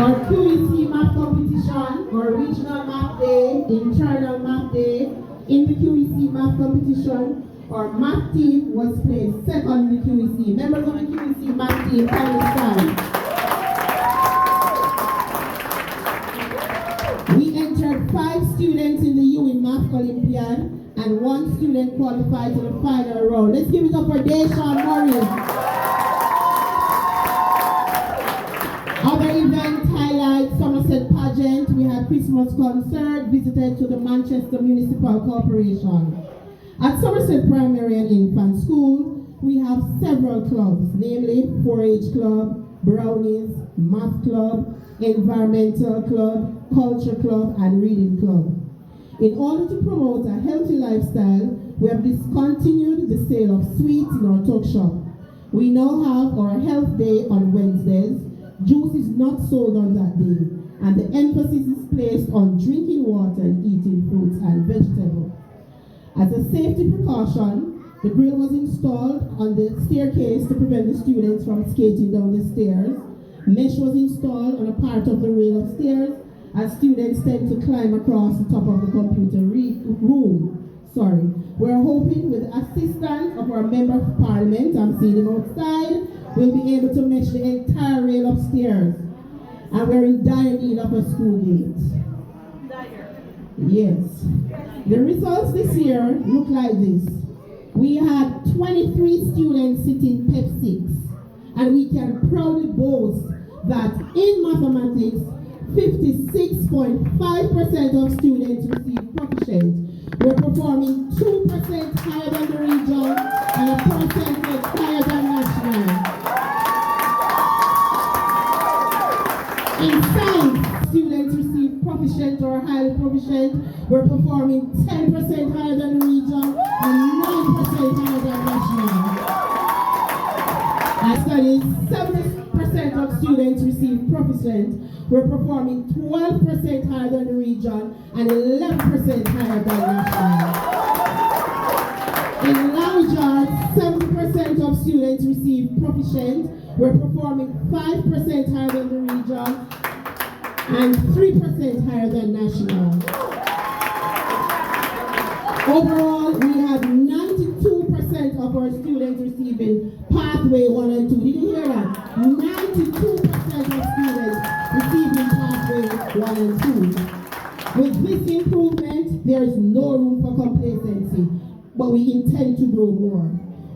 Our QEC math competition, or regional math day, internal math day, in the QEC math competition, our math team was placed second in the QEC. Members of the QEC math team, kindly stand. We entered 5 students in the UE Math Olympiad and 1 student qualified to the final round. Let's give it up for Deshaun Murray. Other event highlights: Somerset pageant, we had Christmas concert, visited to the Manchester Municipal Corporation. At Somerset Primary and Infant School, we have several clubs, namely 4-H Club, Brownies, Math Club, Environmental Club, Culture Club, and Reading Club. In order to promote a healthy lifestyle, we have discontinued the sale of sweets in our tuck shop. We now have our health day on Wednesdays. Juice is not sold on that day, and the emphasis is placed on drinking water and eating fruits and vegetables. As a safety precaution, the grill was installed on the staircase to prevent the students from skating down the stairs. Mesh was installed on a part of the rail upstairs, as students tend to climb across the top of the computer room. We're hoping with the assistance of our Member of Parliament, I'm seeing him outside, we'll be able to mesh the entire rail upstairs. And we're in dire need of a school gate. Yes. The results this year look like this. We had 23 students sitting PEP 6, and we can proudly boast that in mathematics, 56.5% of students received proficient. We're performing 2% higher than the region and a percentage higher than national. In science, students receive proficient or highly proficient. We're performing 10% higher than the region and 9% higher than national. I studied 70% of students receive proficient. We're performing 12% higher than the region and 11% higher than national. In language arts, 70% of students receive proficient. We're performing 5% higher than the region and 3% higher than national. Overall, we had 92% of our students receiving pathway 1 and 2. Did you hear that? 92% of students receiving pathway 1 and 2. With this improvement, there is no room for complacency, but we intend to grow more.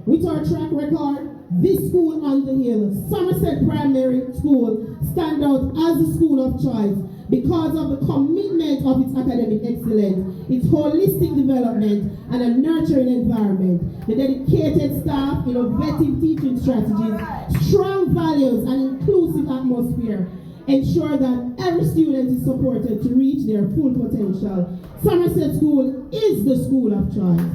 With our track record, this school on the hill, Somerset Primary School, stand out as the school of choice because of the commitment of its academic excellence, its holistic development, and a nurturing environment. The dedicated staff, innovative teaching strategies, strong values, and inclusive atmosphere ensure that every student is supported to reach their full potential. Somerset School is the school of choice.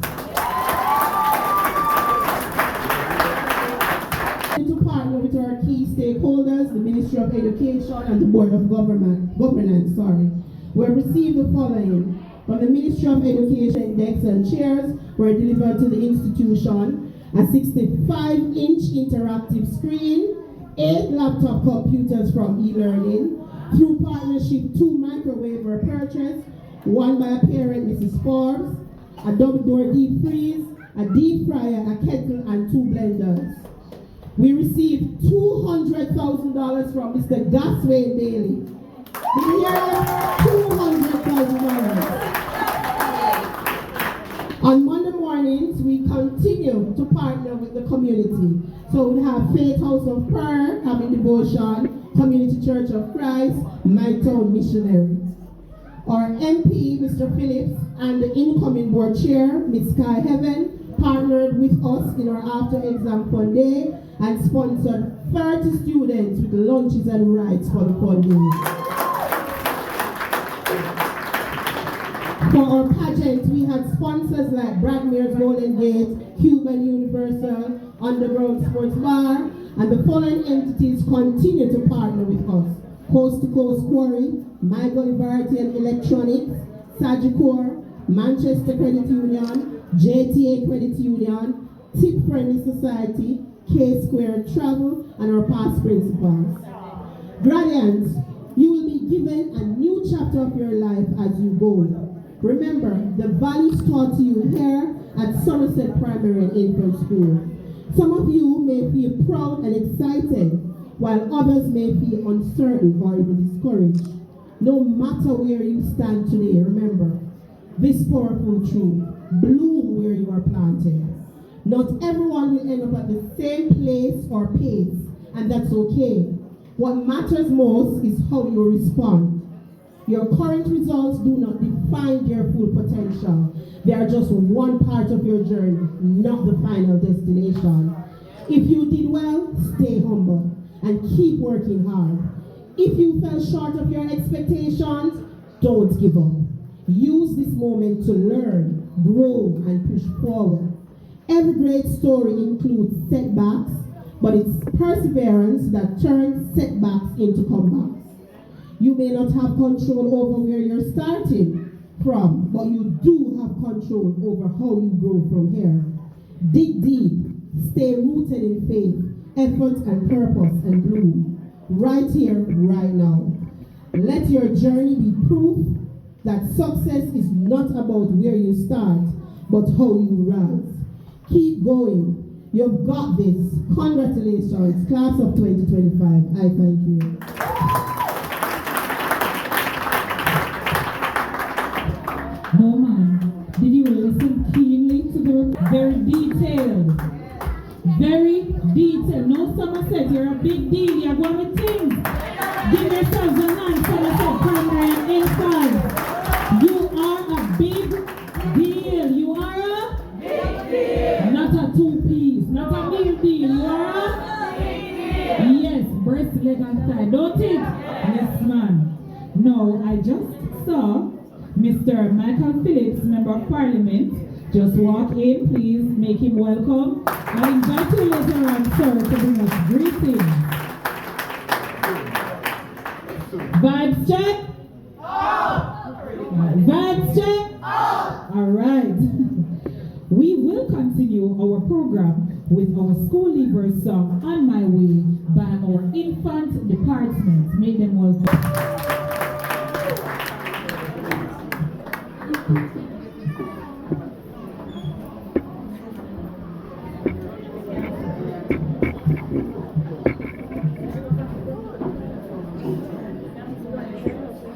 To partner with our key stakeholders, the Ministry of Education and the Board of Governance, we received the following. From the Ministry of Education, decks and chairs were delivered to the institution: a 65-inch interactive screen, 8 laptop computers from e-learning. Through partnership, 2 microwaves were purchased, 1 by a parent, Mrs. Forbes, a double-door deep freeze, a deep fryer, a kettle, and 2 blenders. We received $200,000 from Mr. Gasway Bailey. Did you hear that? $200,000. On Monday mornings, we continue to partner with the community. So we have Faith House of Prayer, having devotion, Community Church of Christ, My Town Missionary. Our MP, Mr. Phillips, and the incoming board chair, Ms. Sky Heaven, partnered with us in our after-exam fund day and sponsored 30 students with lunches and rides for the fun day. For our pageant, we had sponsors like Bradmere's Golden Gate, Cuban Universal, Underground Sports Bar, and the following entities continue to partner with us: Coast to Coast Quarry, My Gulliverity and Electronics, Sagicor, Manchester Credit Union, JTA Credit Union, Tip Friendly Society, K-Square Travel, and our past principals. Gradients, You will be given a new chapter of your life as you go. Remember, the values taught to you here at Somerset Primary and Infant School. Some of you may feel proud and excited, while others may feel uncertain or even discouraged. No matter where you stand today, remember this powerful truth: bloom where you are planted. Not everyone will end up at the same place or pace, and that's okay. What matters most is how you respond. Your current results do not define your full potential. They are just one part of your journey, not the final destination. If you did well, stay humble and keep working hard. If you fell short of your expectations, don't give up. Use this moment to learn, grow, and push forward. Every great story includes setbacks, but it's perseverance that turns setbacks into comebacks. You may not have control over where you're starting from, but you do have control over how you grow from here. Dig deep, stay rooted in faith, effort, and purpose, and bloom. Right here, right now. Let your journey be proof that success is not about where you start, but how you rise. Keep going. You've got this. Congratulations, class of 2025. I thank you. No man, did you listen keenly to the very detailed? Very detailed. No, Somerset, you're a big deal. You're going with things. Give yourselves a hand, Somerset Primary and Infant. You are a big deal. You are a big deal. Not a two-piece, not a meal deal. You are a big deal. Yes, breast, leg, and thigh. Don't it? Yes, man. No, I just saw Mr. Michael Phillips, Member of Parliament. Just walk in, please. Make him welcome. I invite you later on, sir, to bring us greetings. Vibes check? Vibes check? All right. We will continue our program with our school leavers song, On My Way, by our infant department. Make them welcome.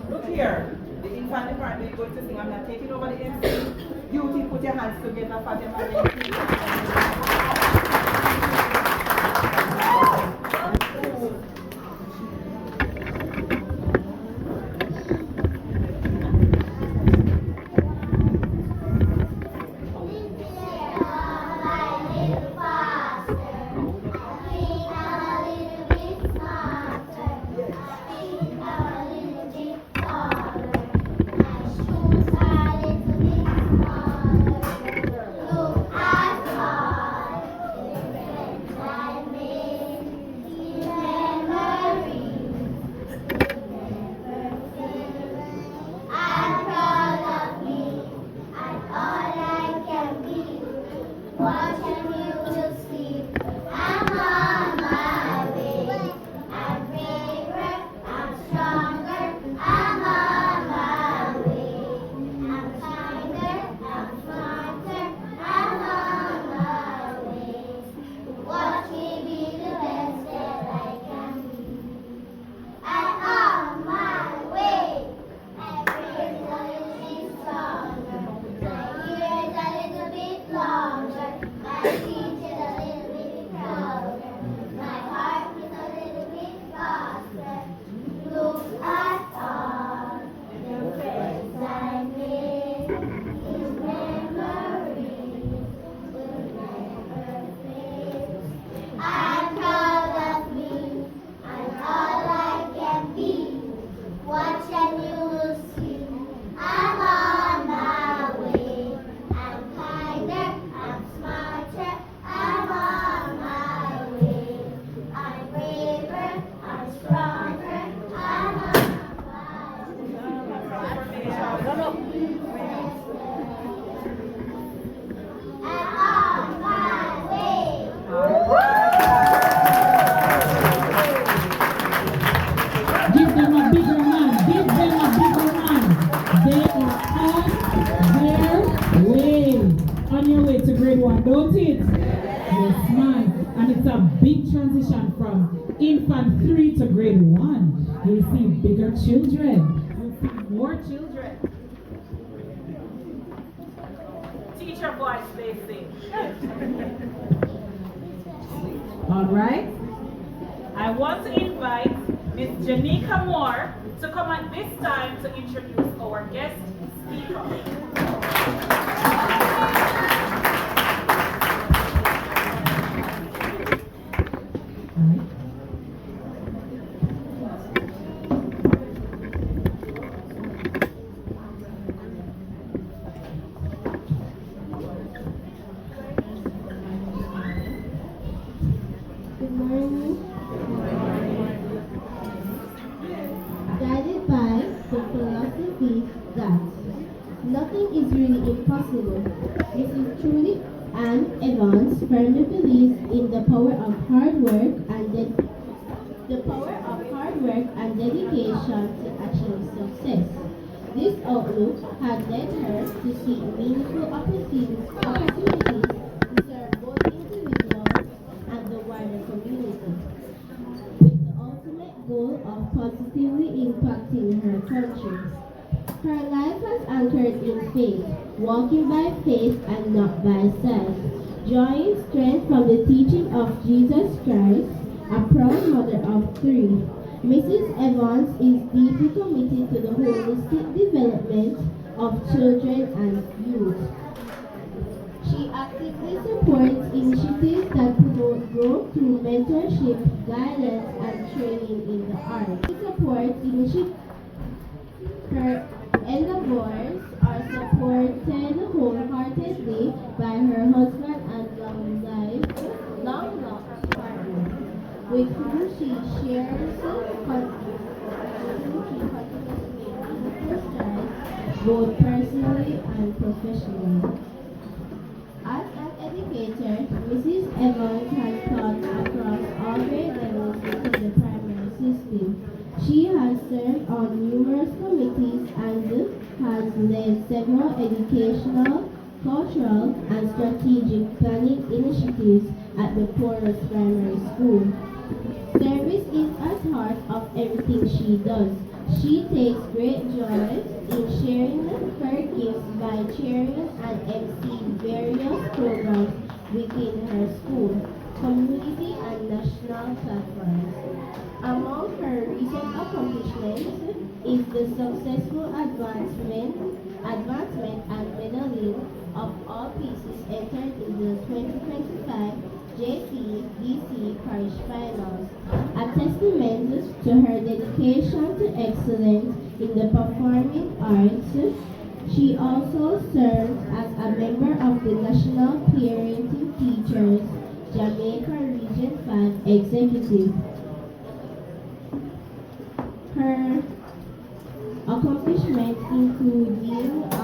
Look here, the infant department is going to sing. I'm not taking over the MC. You put your hands together for them. on your way to grade 1, don't it? Yes, man. And it's a big transition from infant 3 to grade 1. You'll see bigger children. You'll see more children. Teacher voice, they sing. All right. I want to invite Miss Janika Moore to come at this time to introduce our guest speaker. Good morning. Guided by the philosophy that nothing is really impossible, Mrs. Trudy Ann Evans firmly believes in the power of hard work and dedication to achieve success. This outlook had led her to seek meaningful opportunities to serve both individuals and the wider community, with the ultimate goal of positively impacting her country. Her life was anchored in faith, walking by faith and not by sight, drawing strength from the teaching of Jesus Christ, a proud mother of 3. Mrs. Evans is deeply committed to the holistic development of children and youth. She actively supports initiatives that promote growth through mentorship, guidance, and training in the arts. She supports initiatives. Her endeavors are supported wholeheartedly by her husband and long-lost partner, with whom she shares both personally and professionally. As an educator, Mrs. Evans has taught across all grade levels within the primary system. She has served on numerous committees and has led several educational, cultural, and strategic planning initiatives at the poorest primary school. Service is at the heart of everything she does. She takes great joy in sharing her gifts by chairing and emceeing various programs within her school, community, and national platforms. Among her recent accomplishments is the successful advancement and medaling of all pieces entered in the 2025 JCDC Parish Finals, a testament to her dedication to excellence in the performing arts. She also serves as a member of the National Parenting Teachers Jamaica Region 5 Executive. Her accomplishments include being a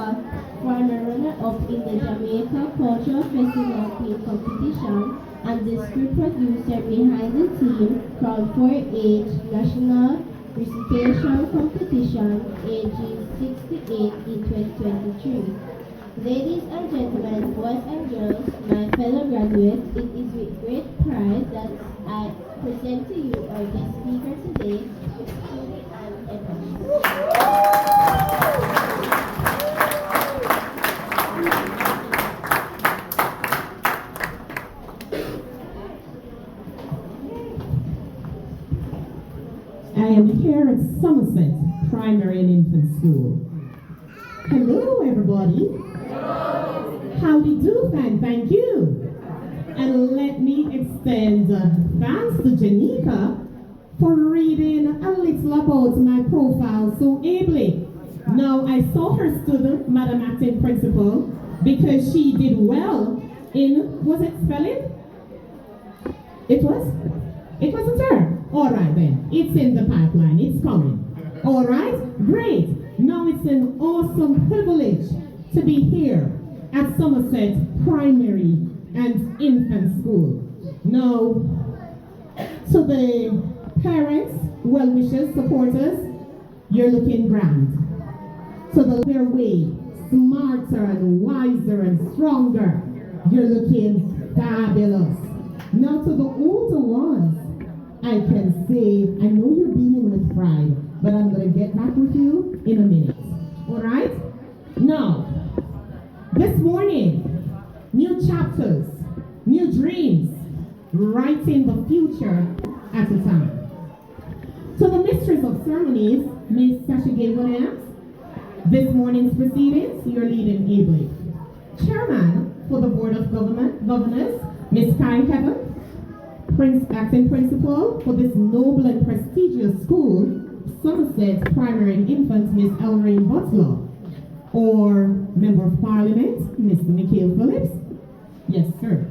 former runner-up in the Jamaica Cultural Festival Team Competition and the script producer behind the team from 4-H National Recitation Competition ages 6 to 8 in 2023. Ladies and gentlemen, boys and girls, my fellow graduates, it is with great pride that I present to you our guest speaker today, Ms. Trudy Ann Evans. I am here at Somerset Primary and Infant School. Hello, everybody. Howdy do, thank you. And let me extend thanks to Janika for reading a little about my profile so ably. Now, I saw her student, Madam Acting Principal, because she did well in, was it spelling? It was? It wasn't her. All right then, it's in the pipeline, it's coming. All right, great. Now it's an awesome privilege to be here at Somerset Primary and Infant School. Now, to the parents, well-wishers, supporters, you're looking grand. To the their way, smarter and wiser and stronger. You're looking fabulous. Now to the older ones, I can say, I know you're beaming with pride, but I'm going to get back with you in a minute. All right? Now, this morning, new chapters, new dreams, writing the future at a time. To the mistress of ceremonies, Ms. Sasha Gay Williams, this morning's proceedings, you're leading ably. Chairman for the Board of Governors, Ms. Kai Kevin, acting principal for this noble and prestigious school, Somerset Primary and Infant, Ms. Elraine Butler, or Member of Parliament, Mr. Mikhail Phillips. Yes, sir.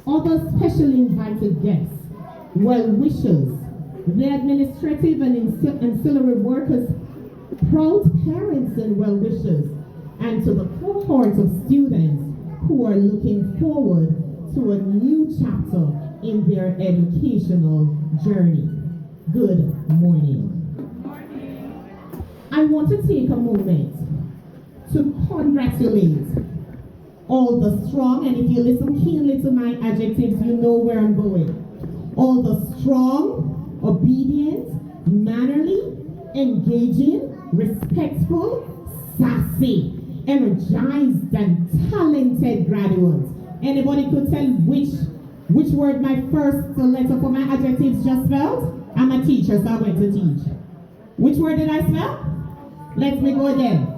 Other specially invited guests, well-wishers, the administrative and ancillary workers, proud parents and well-wishers, and to the cohort of students who are looking forward to a new chapter in their educational journey. Good morning. I want to take a moment to congratulate all the strong, and if you listen keenly to my adjectives, you know where I'm going. All the strong, obedient, mannerly, engaging, respectful, sassy, energized, and talented graduates. Anybody could tell which word my first letter for my adjectives just spelled? I'm a teacher, so I went to teach. Which word did I spell? Let me go again.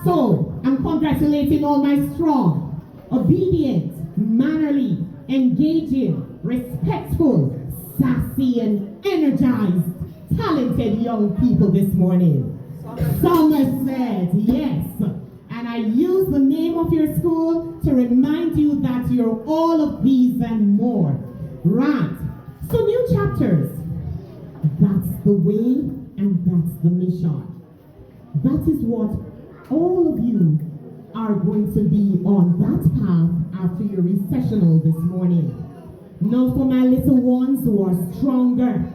So, I'm congratulating all my strong, obedient, mannerly, engaging, respectful, sassy, and energized, talented young people this morning. Somerset, yes. And I use the name of your school to remind you that you're all of these and more. Right. So new chapters. That's the way and that's the mission. That is what all of you are going to be on that path after your recessional this morning. Now for my little ones who are stronger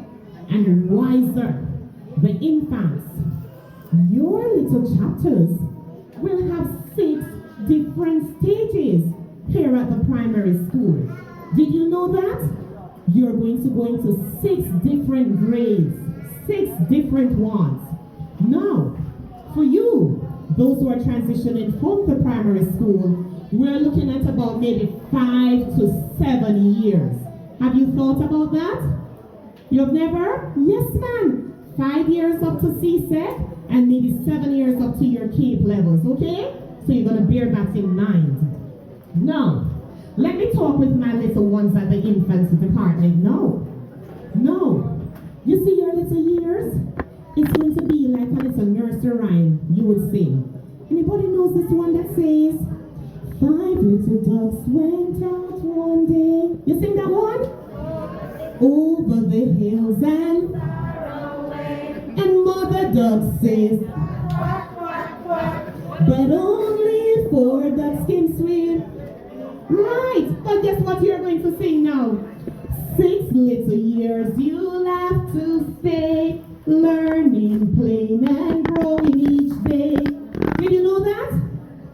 and wiser, the infants, your little chapters will have 6 different stages here at the primary school. Did you know that? You're going to go into 6 different grades, 6 different ones. Now, for you, those who are transitioning from the primary school, we're looking at about maybe 5 to 7 years. Have you thought about that? You've never? Yes, ma'am. 5 years up to CSEC and maybe 7 years up to your CAPE levels, okay? So you're going to bear that in mind. Now, let me talk with my little ones at the infants department. No. You see your little years? It's going to be like a little nursery rhyme you would sing. Anybody knows this one that says, 5 little ducks went out one day. You sing that one? Over the hills and far away. And mother duck says, quack, quack, quack. But only 4 ducks can swim. Right, but guess what you're going to sing now? 6 little years you'll have to stay, learning, playing, and growing each day. Did you know that?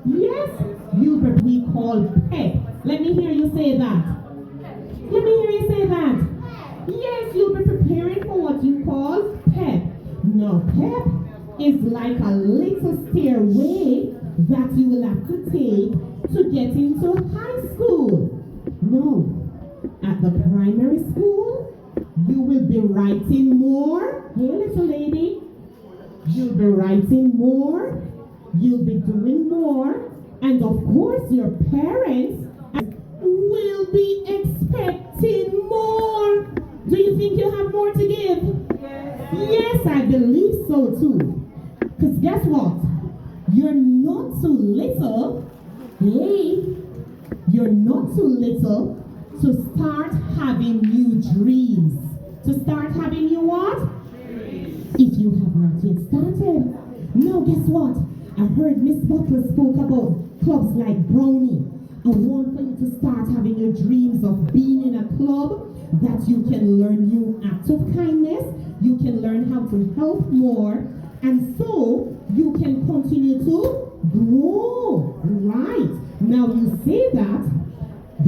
Yes, Hubert, we call PEP. Let me hear you say that. Let me hear you say that. Yes, you'll be preparing for what you call PEP. Now, PEP is like a little stairway that you will have to take to get into high school. No, at the primary school, you will be writing more. Hey, little lady, you'll be writing more, you'll be doing more, and of course your parents will be expecting more. Do you think you have more to give? Yes, I believe so too. Because guess what? You're not too little. Hey, you're not too little to start having new dreams. To start having new what? Dreams. If you have not yet started. Now guess what? I heard Miss Butler spoke about clubs like Brownie. I want for you to start having your dreams of being in a club that you can learn new acts of kindness, you can learn how to help more, and so you can continue to grow. Right. Now you say that,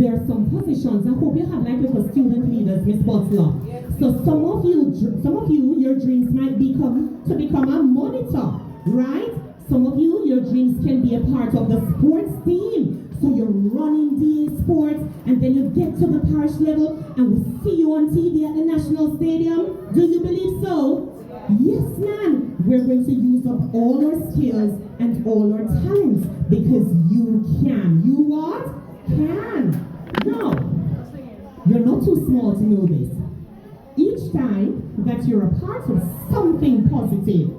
there are some positions. I hope you have like little student leaders, Miss Butler. So some of you, your dreams might become to become a monitor, right? Some of you, your dreams can be a part of the sports team. So you're running DA sports, and then you get to the parish level, and we see you on TV at the National Stadium. Do you believe so? Yes, ma'am. We're going to use up all our skills and all our talents because you can. You what? Can. No. You're not too small to know this. Each time that you're a part of something positive,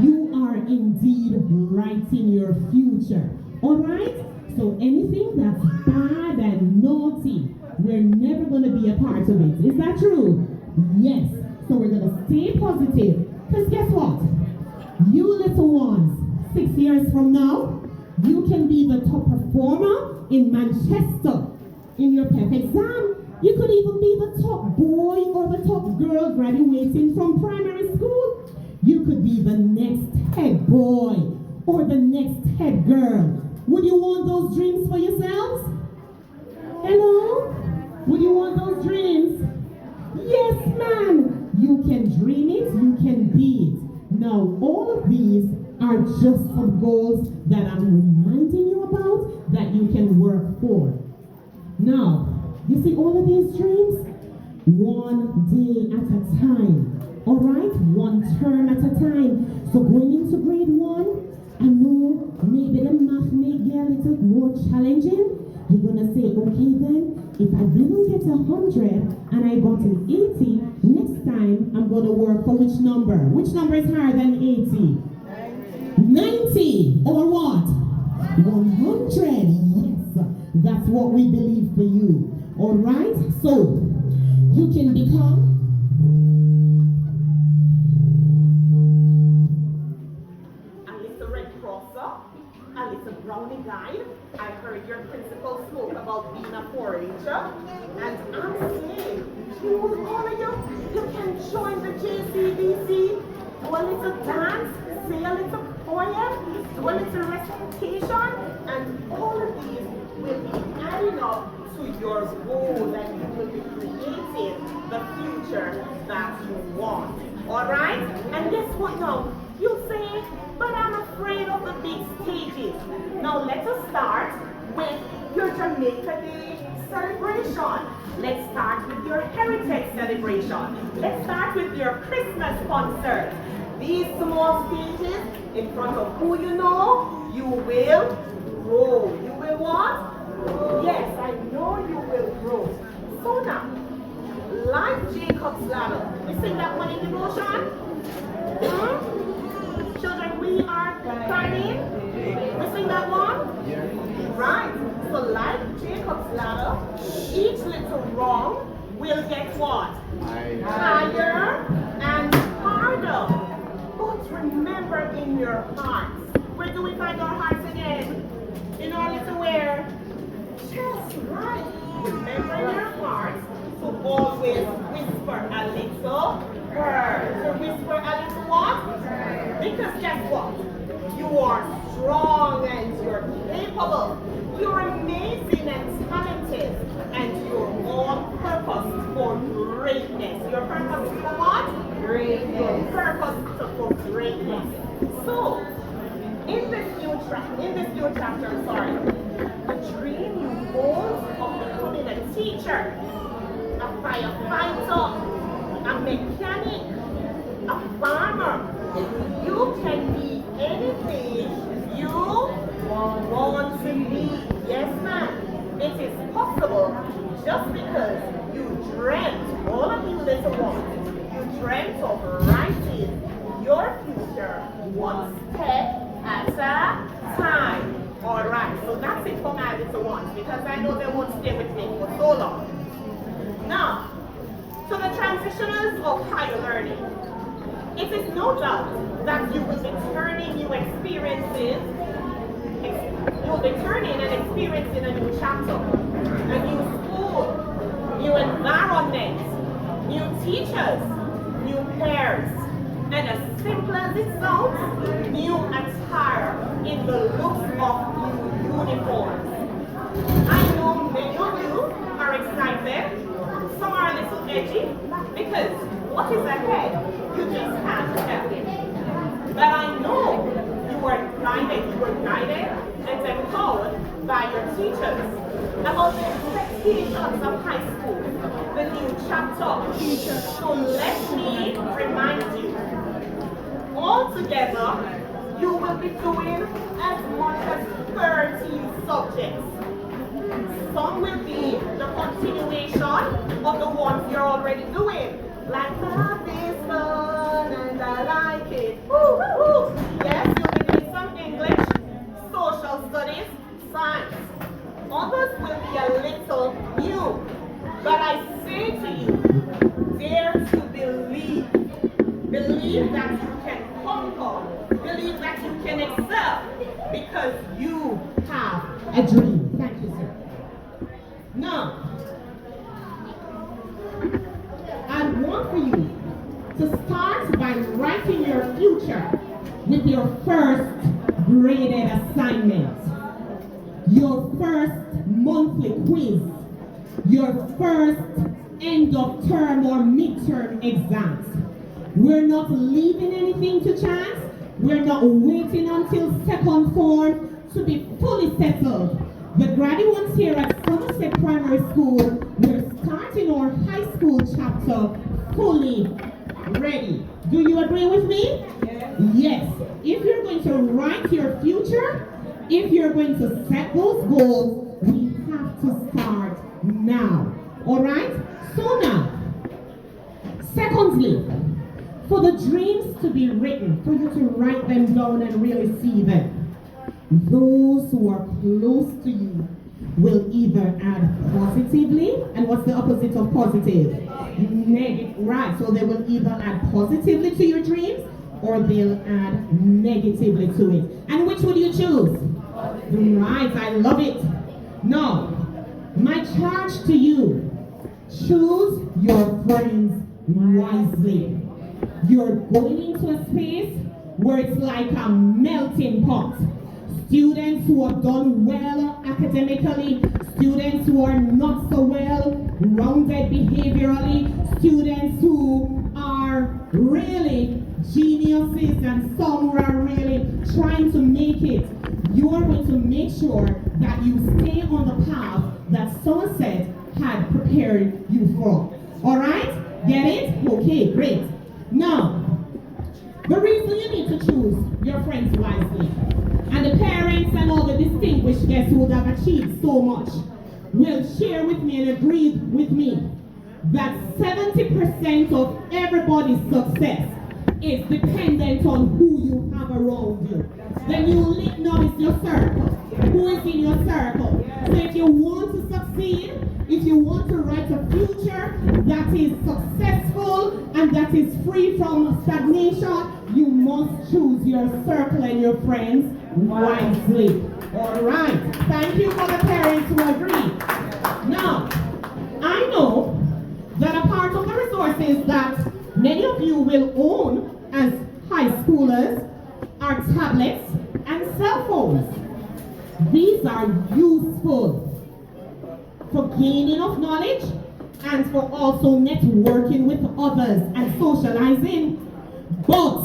you are indeed writing your future. Alright? So anything that's bad and naughty, we're never going to be a part of it. Is that true? Yes. So we're going to stay positive. Because guess what? You little ones, 6 years from now, you can be the top performer in Manchester in your PEP exam. You could even be the top boy or the top girl graduating from primary school. You could be the next head boy or the next head girl. Would you want those dreams for yourselves? Hello? Would you want those dreams? Yes, ma'am. You can dream it, you can be it. Now, all of these are just some goals that I'm reminding you about that you can work for. Now, you see all of these dreams? One day at a time. Alright? One turn at a time. So going into grade 1, I know maybe the math may get a little more challenging. You're going to say, okay then, if I didn't get 100 and I got an 80, next time I'm going to work for which number? Which number is higher than 80? 90 or what? 100. Yes, that's what we believe for you. Alright? So, you can become a little brownie guide. I heard your principal spoke about being a 4-H'er, and I'm saying, all of you can join the JCBC, do a little dance, say a little poem, do a little recitation, and all of these will be adding up to your goals, and you will be creating the future that you want. Alright? And guess what now? You say, but I'm afraid of the big stages. Now let us start with your Jamaica Day celebration. Let's start with your Heritage celebration. Let's start with your Christmas concert. These small stages in front of who you know, you will grow. You will what? Yes, I know you will grow. So now, like Jacob's ladder. We sing that one in devotion? Children, we are climbing. We sing that one? Right. So like Jacob's ladder, each little rung will get what? Higher and harder. But remember in your hearts. Where do we find our hearts again? In our little where? Just right. Remember in your hearts to always whisper a little word. So whisper a little what? Because guess what? You are strong and you're capable. You're amazing and talented. And you're all purposed for greatness. Your purpose for what? Greatness. Your purpose for greatness. So, in this new chapter, the dream you hold of becoming a teacher, a firefighter, a mechanic, a farmer. You can be anything you want to be. Yes, ma'am. It is possible just because you dreamt, all of you little ones, you dreamt of writing your future one step at a time. Alright, so that's it for my little ones because I know they won't stay with me for so long. Now, to the transitioners of higher learning. It is no doubt that you will be turning new experiences, you'll be turning and experiencing a new chapter, a new school, new environment, new teachers, new pairs, and as simple as it sounds, new attire in the looks of new uniforms. I know many of you what is ahead, you just can't tell. But I know you were guided and empowered by your teachers about the expectations of high school, the new chapter. So let me remind you, altogether, you will be doing as much as 13 subjects. Some will be the continuation of the ones you're already doing. Like math is fun and I like it. Woo, woo, woo. Yes, you'll be doing some English, social studies, science. Others will be a little new. But I say to you, dare to believe. Believe that you can conquer. Believe that you can excel. Because you have a dream. Thank you, sir. Now, I want for you to start by writing your future with your first graded assignment, your first monthly quiz, your first end of term or midterm exams. We're not leaving anything to chance. We're not waiting until second form to be fully settled. The graduates here at Somerset Primary School, we're starting our high school chapter fully ready. Do you agree with me? Yes. If you're going to write your future, if you're going to set those goals, we have to start now. All right? So now, secondly, for the dreams to be written, for you to write them down and really see them, those who are close to you will either add positively, and what's the opposite of positive? Negative. Right, so they will either add positively to your dreams or they'll add negatively to it. And which would you choose? Right, I love it. Now, my charge to you, choose your friends wisely. You're going into a space where it's like a melting pot. Students who have done well academically, students who are not so well rounded behaviorally, students who are really geniuses and some who are really trying to make it. You are going to make sure that you stay on the path that Somerset had prepared you for. All right? Get it? Okay, great. Now, the reason you need to choose your friends wisely, and the parents and all the distinguished guests who have achieved so much will share with me and agree with me that 70% of everybody's success is dependent on who you have around you. The new link now is your circle. Who is in your circle? So if you want to succeed, if you want to write a future that is successful and that is free from stagnation, you must choose your circle and your friends wisely. All right. Thank you for the parents who agree. Now, I know that a part of the resources that many of you will own as high schoolers are tablets and cell phones. These are useful for gaining of knowledge and for also networking with others and socializing. But,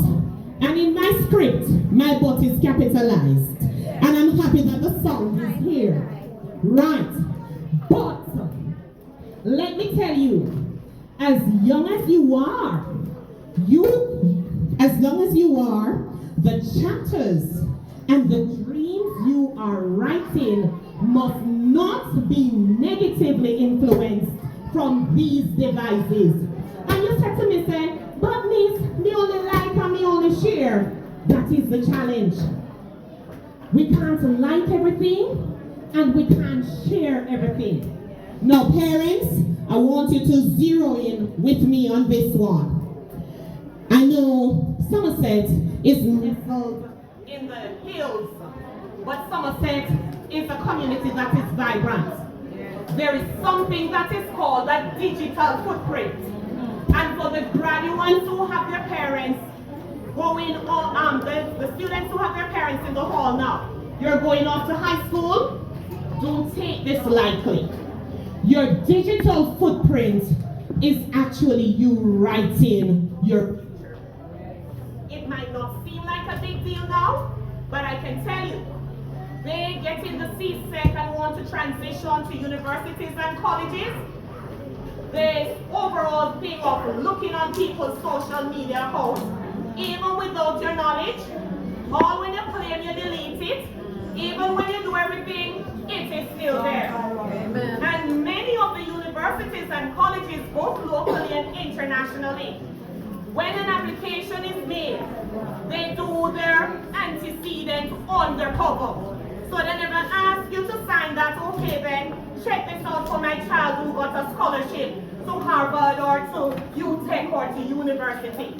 and in my script, my but is capitalized. And I'm happy that the sound is here. Right. But, let me tell you, as young as you are, the chapters and the dreams you are writing must not be negatively influenced from these devices. And you said to me, say, but miss, me only like and me only share. That is the challenge. We can't like everything and we can't share everything. Now parents, I want you to zero in with me on this one. I know Somerset is nestled in the hills, but Somerset is a community that is vibrant. There is something that is called a digital footprint. And for the graduates who have their parents going on, the students who have their parents in the hall now, you're going off to high school, don't take this lightly. Your digital footprint is actually you writing your future. It might not seem like a big deal now, but I can tell you, they get in the CSEC and want to transition to universities and colleges. The overall thing of looking on people's social media accounts, even without your knowledge, all when you claim you delete it, even when you do everything, it is still there. Amen. And many of the universities and colleges, both locally and internationally, when an application is made, they do their antecedent undercover. So they never ask you to sign that, okay then, check this out for my child who got a scholarship to Harvard or to UTech or to university.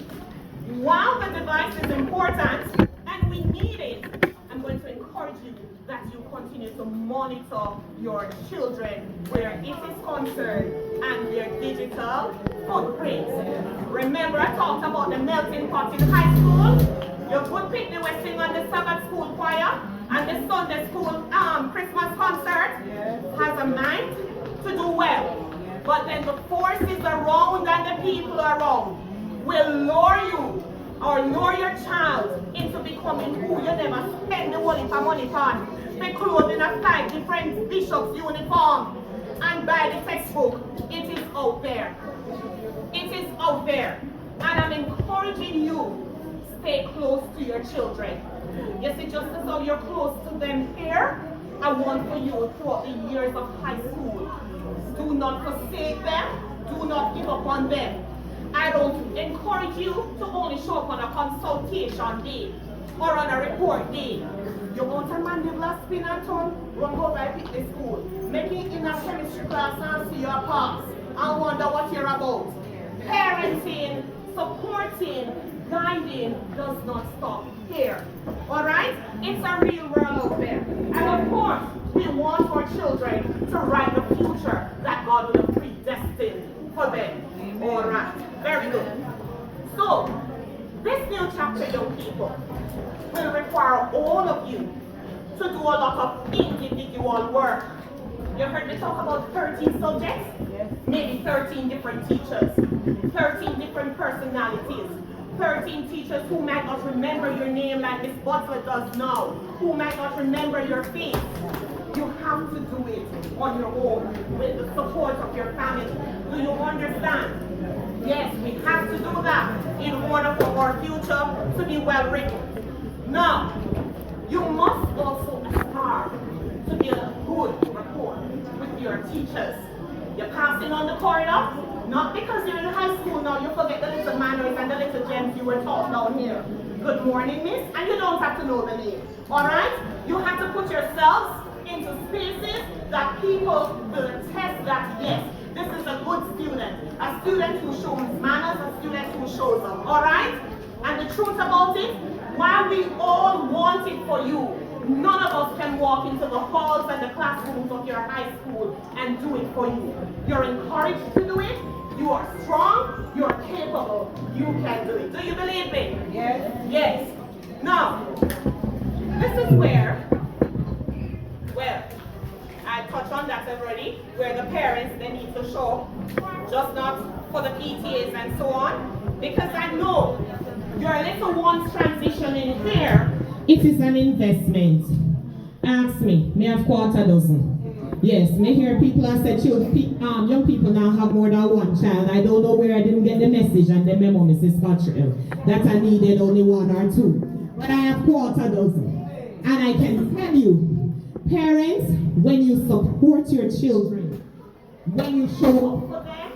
While the device is important and we need it, I'm going to encourage you that you continue to monitor your children where it is concerned and their digital footprint. Remember I talked about the melting pot in high school? Your good picnic we sing on the Sabbath school choir and the Sunday school Christmas concert has a mind to do well. But then the forces around and the people around will lure you or lure your child into becoming who you never spend the money on. They clothed in a 5 different bishops' uniform and buy the textbook. It is out there. It is out there. And I'm encouraging you, stay close to your children. You see, just as how you're close to them here, I want for you throughout the years of high school. Do not forsake them. Do not give up on them. I don't encourage you to only show up on a consultation day or on a report day. You want a mandibular spin and tongue? Run go by the school. Make it in a chemistry class and see your pass and wonder what you're about. Parenting, supporting, guiding does not stop here. Alright? It's a real world out there. And of course, we want our children to write the future that God will have predestined for them. Alright, very good. So, this new chapter, young people, will require all of you to do a lot of individual work. You heard me talk about 13 subjects? Maybe 13 different teachers, 13 different personalities, 13 teachers who might not remember your name like Miss Butler does now, who might not remember your face. You have to do it on your own with the support of your family. Do you understand? Yes, we have to do that in order for our future to be well written. Now, you must also aspire to build a good rapport with your teachers. You're passing on the corridor, not because you're in high school now, you forget the little manners and the little gems you were taught down here. Good morning, miss, and you don't have to know the name. Alright? You have to put yourselves into spaces that people will attest that yes, this is a good student who shows manners, a student who shows up, alright? And the truth about it, while we all want it for you, none of us can walk into the halls and the classrooms of your high school and do it for you. You're encouraged to do it, you are strong, you're capable, you can do it. Do you believe me? Yes. Yes. Now, this is where, well, I touched on that already, where the parents, they need to show, just not for the PTAs and so on, because I know your little ones transitioning here, it is an investment. Ask me have quarter dozen. Yes, me hear people have said young people now have more than one child. I don't know where I didn't get the message and the memo, Mrs. Cottrell, that I needed only one or two. But I have quarter dozen. And I can tell you, parents, when you support your children, when you show up for them,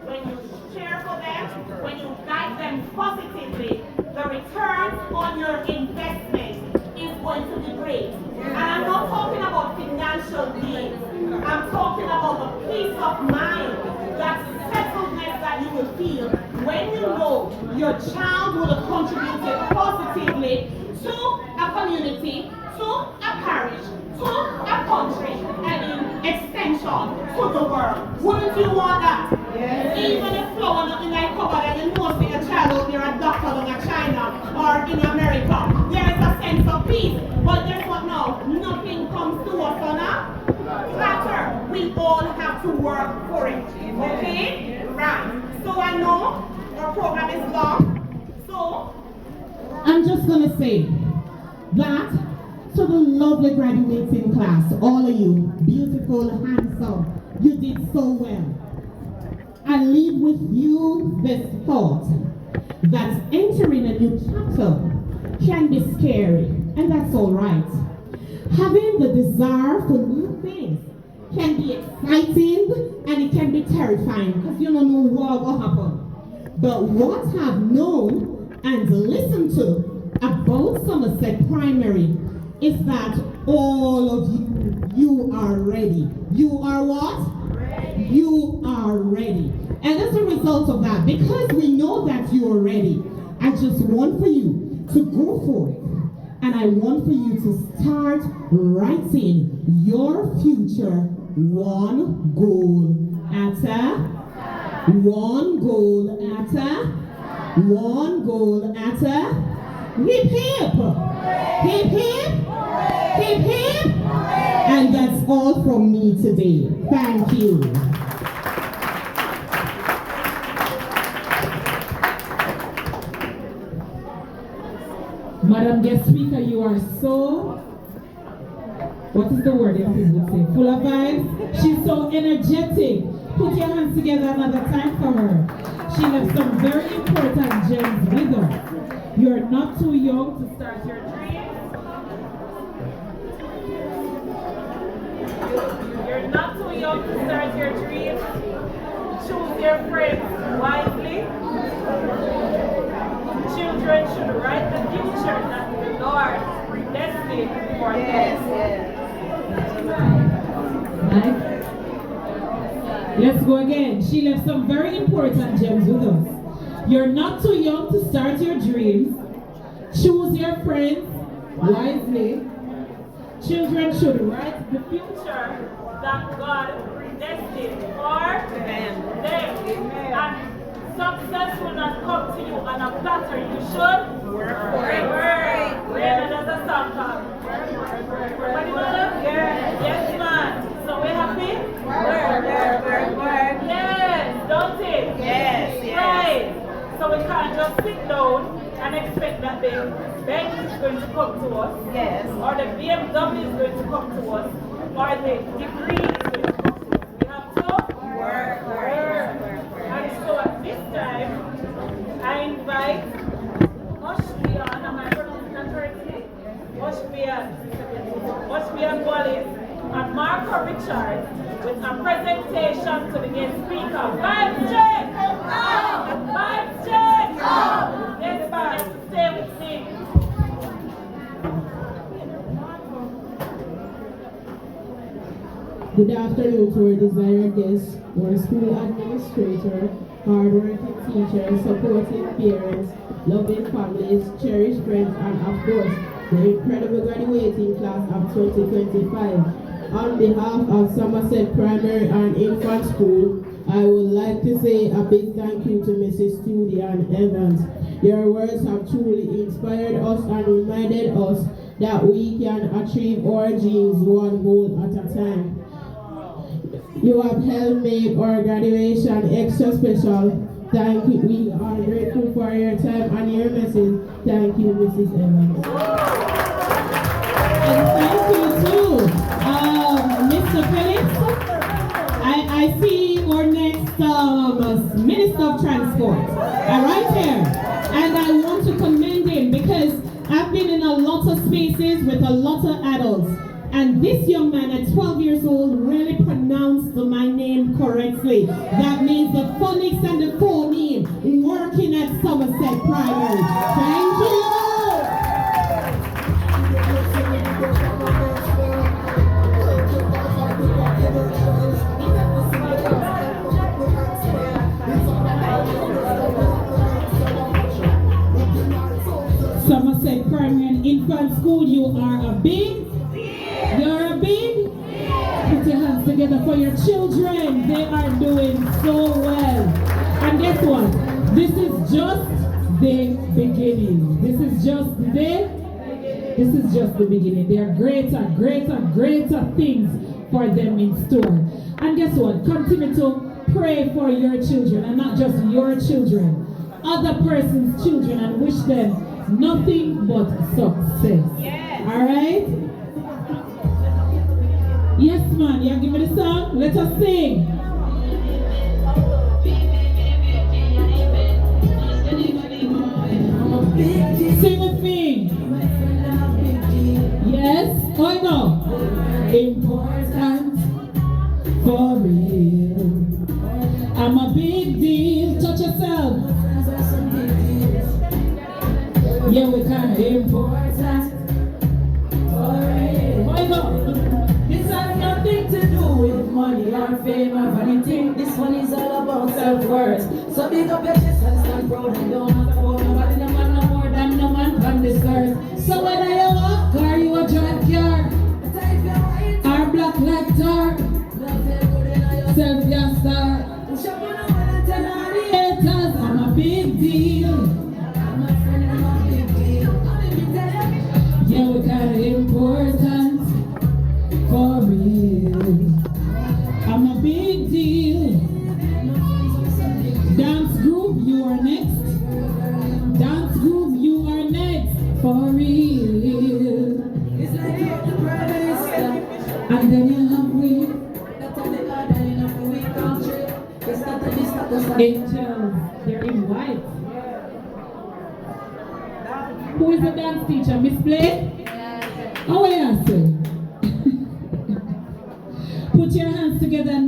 when you share for them, when you guide them positively, the return on your investment is going to be great. And I'm not talking about financial gains. I'm talking about the peace of mind, that settledness that you will feel when you know your child will have contributed positively to a community, to a parish, to a country, and in extension to the world. Wouldn't you want that? Yes. Even if flower not in a cupboard and you know see a child out there a doctor in China or in America, there is a sense of peace. But guess what now? Nothing comes to us on a platter. We all have to work for it. Okay? Right. So I know our program is long. So I'm just going to say that to the lovely graduating class, all of you, beautiful, handsome, you did so well. I leave with you this thought that entering a new chapter can be scary, and that's all right. Having the desire for new things can be exciting and it can be terrifying because you don't know what will happen. But what I've known and listened to about Somerset Primary is that all of you are ready. You are what? Ready. You are ready. And as a result of that, because we know that you are ready, I just want for you to go for it. And I want for you to start writing your future one goal at a one goal at a one goal at a hip hip hip hip hip hip. And that's all from me today. Thank you. Madam Guest Speaker, you are so, what is the word you would say? Full of vibes. She's so energetic. Put your hands together another time for her. She left some very important gems with her. You're not too young to start your dreams. You're not too young to start your dreams. Choose your friends wisely. Children should write the future that the Lord predestined for them. Right? Let's go again. She left some very important gems with us. You're not too young to start your dreams. Choose your friends wisely. Children should write the future that God predestined for them. And success will not come to you on a platter. You should work for it. Where does the song come? Everybody know that? Yes, man. So we're happy? Work. Yes, don't it? Yes. Right. So we can't just sit down and expect that the Benz is going to come to us. Yes. Or the BMW is going to come to us. Or the degree is going to come to us. We have to work. And so at this time, I invite Oshbian, am I pronouncing that correctly? Oshbian Wallace and Marco Richard with a presentation to the guest speaker. Vibe check! Vibe check! Yes, man, stay with me. Good afternoon to our desired guests, our school administrator, hardworking teachers, supporting parents, loving families, cherished friends, and of course, the incredible graduating class of 2025. On behalf of Somerset Primary and Infant School, I would like to say a big thank you to Mrs. Julian Evans. Your words have truly inspired us and reminded us that we can achieve our dreams one goal at a time. You have helped make our graduation extra special. Thank you. We are grateful for your time and your message. Thank you, Mrs. Evans. And thank you too, Mr. Phillips. I see our next Minister of Transport right here. And I want to commend him because I've been in a lot of spaces with a lot of adults. And this young man at 12 years old really pronounced my name correctly. That means the phonics and the phoneme working at Somerset Primary. Thank you. Somerset Primary and Infant School, you are a big. You're a big. Put your hands together for your children. They are doing so well. And guess what? This is just the beginning. This is just the beginning. There are greater things for them in store. And guess what? Continue to pray. pray for your children, and not just your children, other person's children, and wish them nothing but success. Alright? Yes, man. You give me the song? Let us sing. Sing with me. Yes? Oh no. Important for real. I'm a big deal. Touch yourself. Yeah, we kinda important for real. Oh no. This has nothing to do with money or fame or vanity. This one is all about self-worth. So big up your chest and stand proud and don't matter about nobody. No man no more than no man on this earth. So whether you walk or you a drive car, or black like tar, self your star. Push up on the wall and tell all the haters I'm a big deal. I'm a friend and I'm a big deal. Yeah, we kinda important for real. I'm a big deal. Dance group, you are next. Dance group, you are next. For real. It's like you're the prime minister. And then you have we. That's on the order in a we country. It's not the angels, they're in white. Who is the dance teacher? Miss Blake? How are you say? Put your hands together.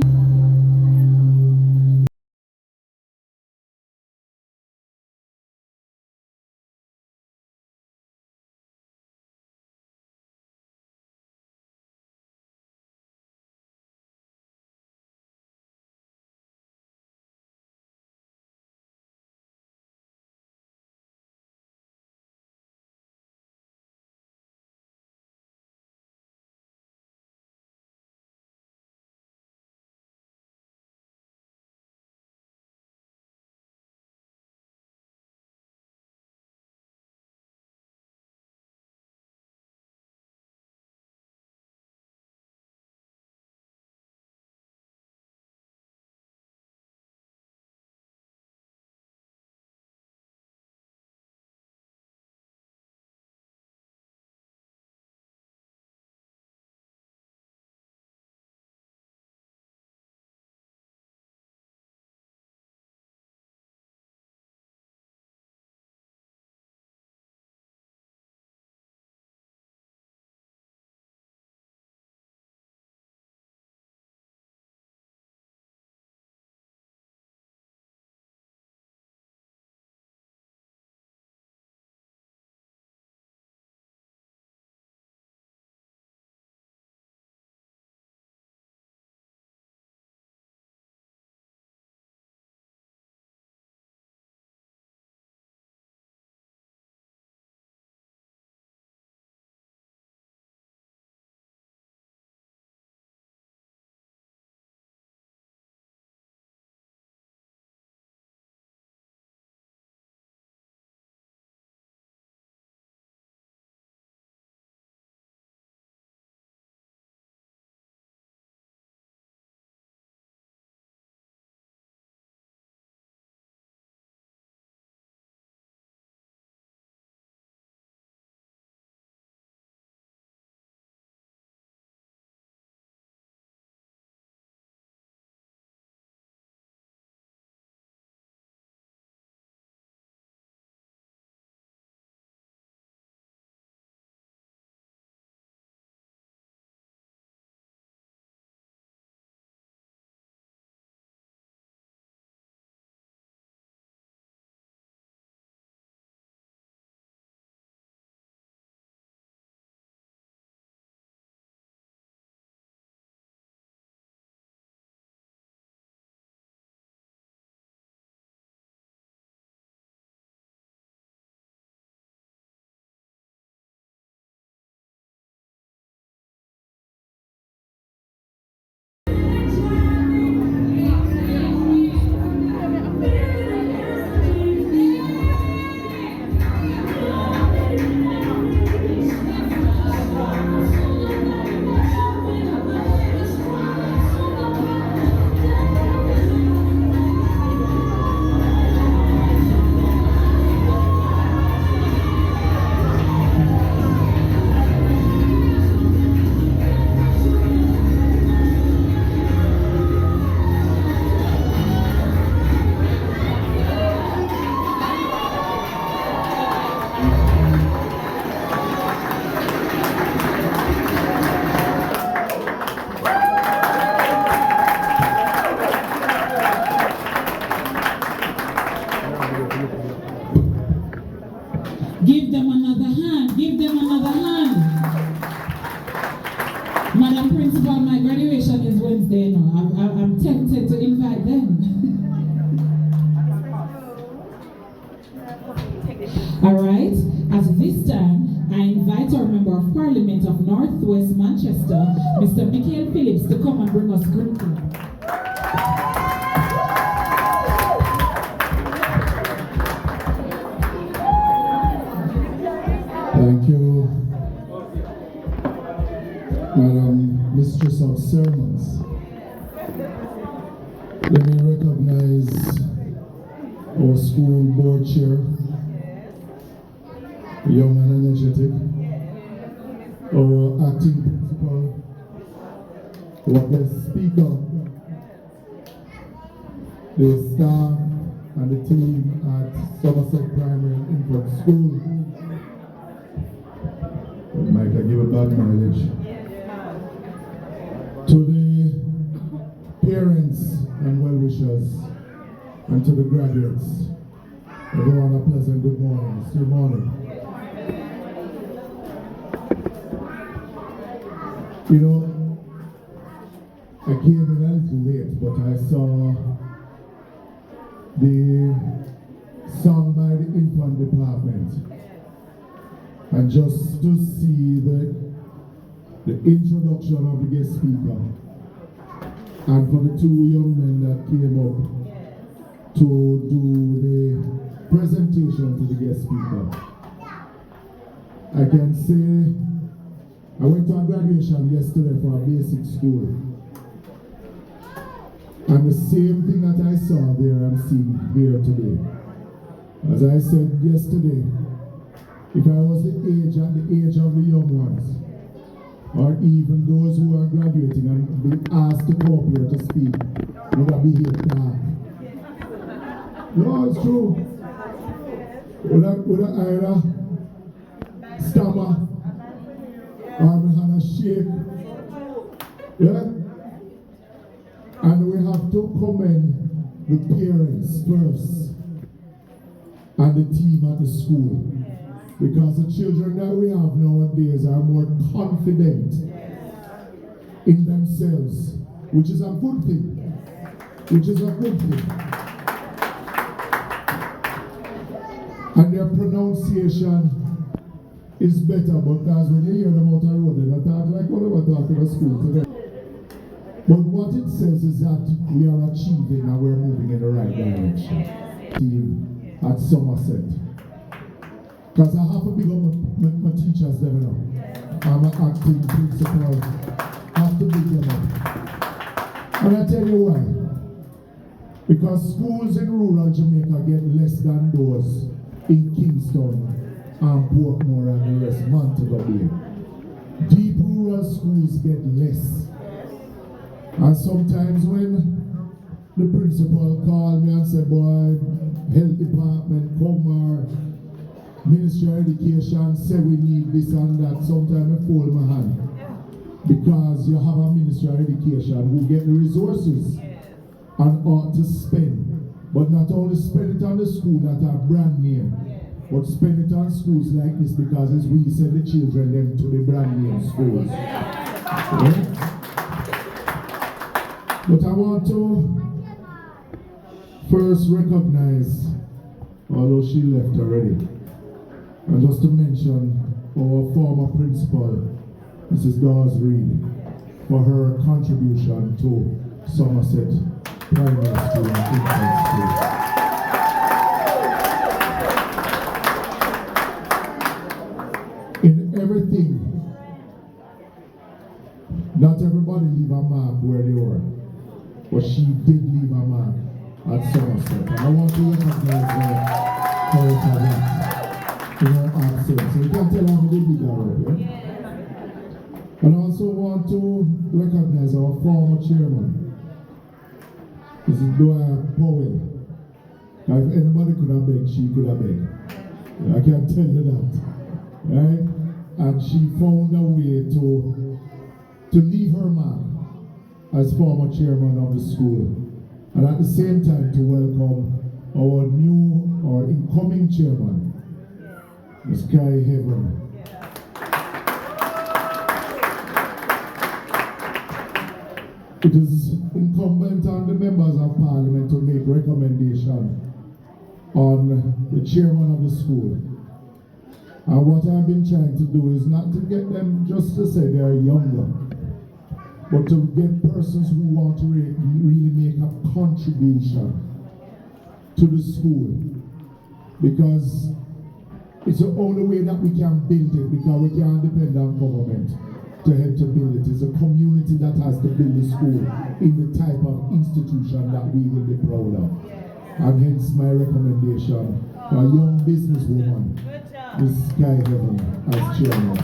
invite our Member of Parliament of Northwest Manchester, Mr. Michael Phillips, to come and bring us curriculum. Thank you, Madam Mistress of Sermons. Let me recognize our school board chair, young and energetic, our acting principal, our guest speaker, the staff and the team at Somerset Primary and Infant School. Mike, I give a bad mileage. To the parents and well-wishers, and to the graduates, everyone a pleasant good morning. It's still morning. You know, I came in a little late, but I saw the song by the infant department. And just to see the introduction of the guest speaker, and for the two young men that came up to do the presentation to the guest speaker, I can say I went to a graduation yesterday for a basic school, and the same thing that I saw there I'm seeing here today. As I said yesterday, if I was at the age of the young ones, or even those who are graduating and be asked to come up here to speak, would I be here dark? No, it's true. Would I either stammer or my hand shake? Yeah? And we have to commend the parents first and the team at the school. Because the children that we have nowadays are more confident in themselves, which is a good thing. And their pronunciation is better, because when you hear them out on the road, they don't talk like what they were talking at school today. But what it says is that we are achieving and we're moving in the right direction. Team at Somerset. Because I have to big up my teachers there now. I'm an acting principal. I have to big them up. And I tell you why. Because schools in rural Jamaica get less than those in Kingston and Portmore and the rest, Montego Bay. Deep rural schools get less. And sometimes when the principal called me and said, boy, health department, come or Ministry of Education say we need this and that, sometimes I fold my hand. Because you have a Ministry of Education who get the resources and ought to spend. But not only spend it on the school that are brand name, but spend it on schools like this, because it's we send the children them to the brand name schools. Yeah? But I want to first recognize, although she left already, and just to mention our former principal, Mrs. Dawes Reed, for her contribution to Somerset Primary School and Infant School. In everything, not everybody leave a mark where they were, but she did leave a mark at Somerset. And I want to recognize her for that. In her absence. So you can tell I'm a good leader up here. And I also want to recognize our former chairman, Mrs. Doyle Powell. Now, if anybody could have begged, she could have begged. I can tell you that. Right? And she found a way to leave her mark as former chairman of the school. And at the same time to welcome our new or incoming chairman, Ms. Sky Heaven. It is incumbent on the members of parliament to make recommendation on the chairman of the school. And what I've been trying to do is not to get them just to say they're younger, but to get persons who want to really make a contribution to the school. Because it's the only way that we can build it, because we can't depend on government to help to build it. It's a community that has to build the school in the type of institution that we will be proud of. And hence my recommendation for a young businesswoman, Ms. Sky Heaven, as chairman.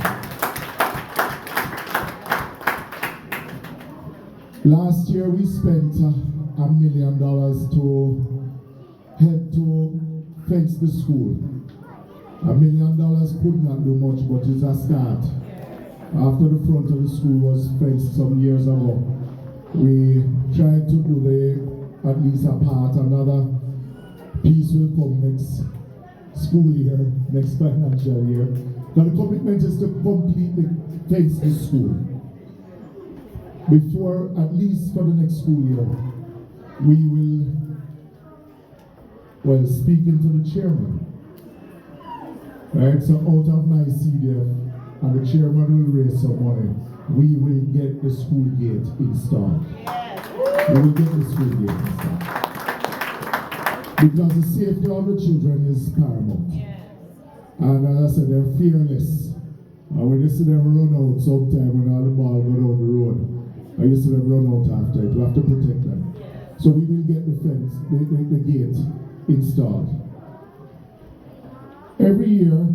Last year we spent $1 million to help to fence the school. $1 million could not do much, but it's a start. After the front of the school was fenced some years ago, we tried to do at least a part. Another piece will come next school year, next financial year. But the commitment is to completely fence the school. Before, at least for the next school year, we will, speaking to the chairman. Right, so out of my CDF, and the chairman will raise some money, we will get the school gate installed. We will get the school gate installed. Because the safety of the children is paramount. And as I said, they're fearless. And when you see them run out sometime when all the ball go down the road, and you see them run out after it, we have to protect them. So we will get the fence, the gate installed. Every year,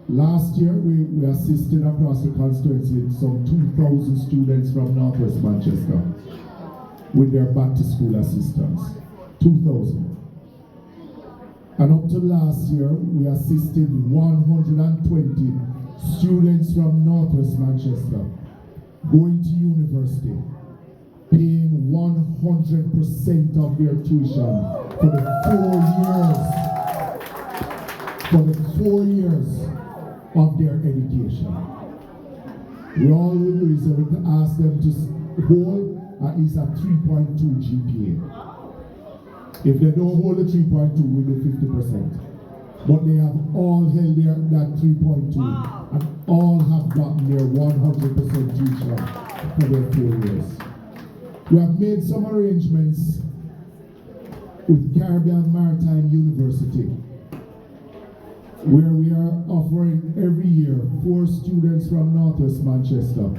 last year we assisted across the constituency some 2,000 students from Northwest Manchester with their back to school assistance. 2,000. And up to last year, we assisted 120 students from Northwest Manchester going to university, paying 100% of their tuition for the 4 years of their education. We all will do is to ask them to hold at least a 3.2 GPA. If they don't hold a 3.2, we do 50%. But they have all held that 3.2 and all have gotten their 100% tuition for their 4 years. We have made some arrangements with Caribbean Maritime University, where we are offering every year 4 students from Northwest Manchester.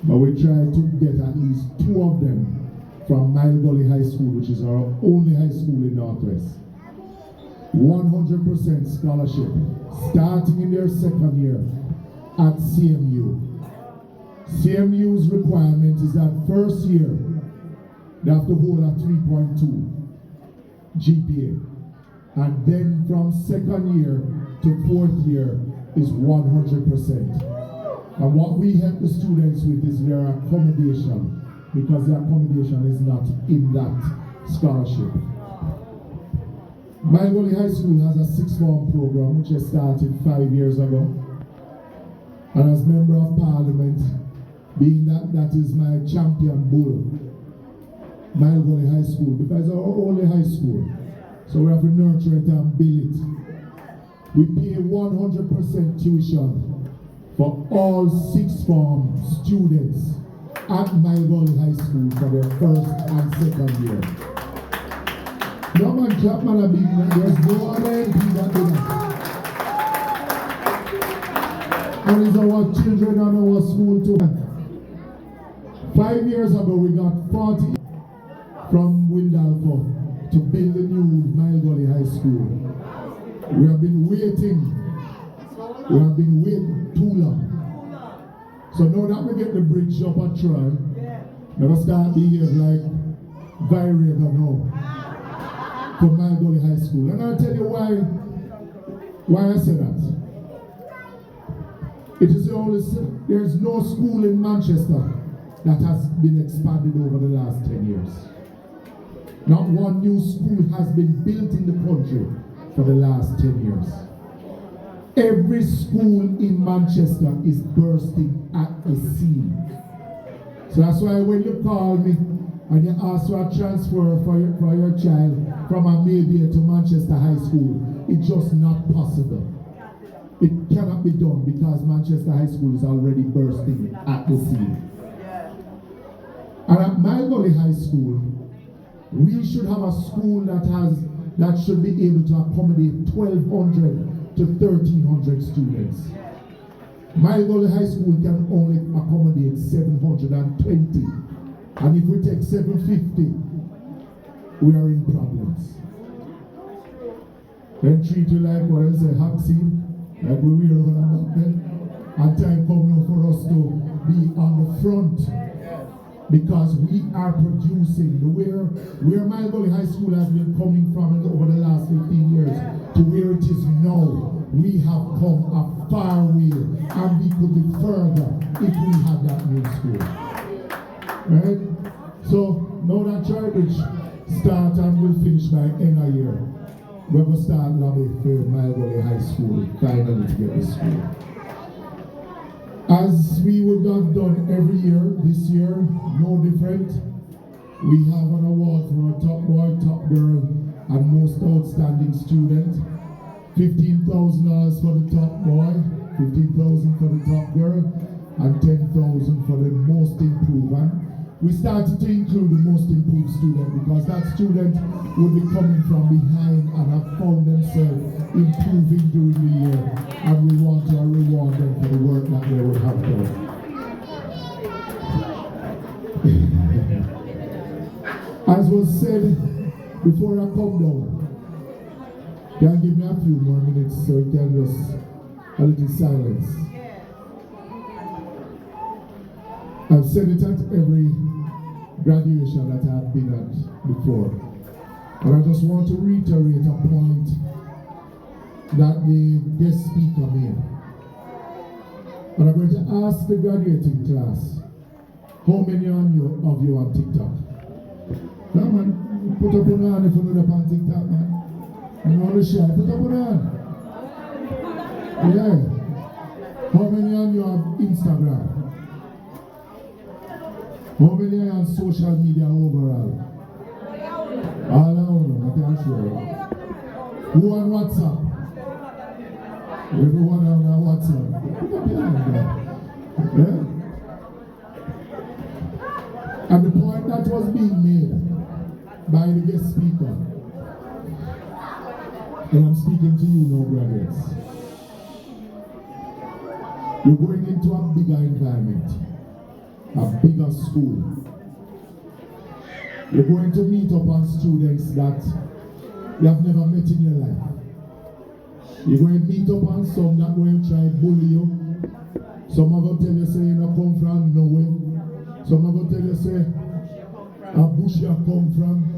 But we try to get at least 2 of them from Mile Gully High School, which is our only high school in Northwest. 100% scholarship, starting in their 2nd year at CMU. CMU's requirement is that first year, they have to hold a 3.2 GPA. And then from 2nd year to 4th year is 100%. And what we help the students with is their accommodation, because the accommodation is not in that scholarship. My Gully High School has a 6th form program which I started 5 years ago. And as Member of Parliament, being that is my champion bull, My Gully High School, because it's our only high school. So we have to nurture it and build it. We pay 100% tuition for all 6th form students at My Gully High School for their 1st and 2nd year. No man, Chapman, a big man. There's no other MP that do that. And it's our children and our school too. 5 years ago, we got 40 from Windalco to build the new My Gully High School. We have been waiting. We have been waiting too long. So now that we get the bridge up and try, never start behave like Vierator now for My Gully High School. And I'll tell you why I say that. It is the only, there's no school in Manchester that has been expanded over the last 10 years. Not one new school has been built in the country for the last 10 years. Every school in Manchester is bursting at the seams. So that's why when you call me and you ask for a transfer for your child from a Maybe to Manchester High School, it's just not possible. It cannot be done because Manchester High School is already bursting at the seams. And at my Gully High School, we should have a school that should be able to accommodate 1,200 to 1,300 students. My Gully High School can only accommodate 720. And if we take 750, we are in problems. Then treat you like what I say, Haxi, like we were on a mountain. And time come now for us to be on the front. Because we are producing where my Gully High School has been coming from over the last 15 years to where it is now. We have come a far way, and we could be further if we had that new school. Right? So now that Church start and will finish by end of year, we're going to start lobby for my Gully High School finally to get the school. As we would have done every year, this year, no different. We have an award for our top boy, top girl, and most outstanding student. $15,000 for the top boy, $15,000 for the top girl, and $10,000 for the most improved. We started to include the most improved student because that student would be coming from behind and have found themselves improving during the year, and we want to reward them for the work that they would have done. As was said before I come down, can give me a few more minutes so we can just a little silence. I've said it at every graduation that I've been at before. And I just want to reiterate a point that the guest speaker made. And I'm going to ask the graduating class, how many of you on TikTok? No man, put up your hand if you're not on TikTok, man. You want to share, put up your hand. Yeah. How many of you have Instagram? How many are on social media overall? All around, I can't show you. Who on WhatsApp? Everyone on WhatsApp. Yeah? And the point that was being made by the guest speaker, and I'm speaking to you now, graduates. You're going into a bigger environment. A bigger school. You're going to meet up on students that you have never met in your life. You're going to meet up on some that going to try to bully you. Some are going to tell you, say, you don't come from nowhere. Some are going to tell you, say, a bush you come from.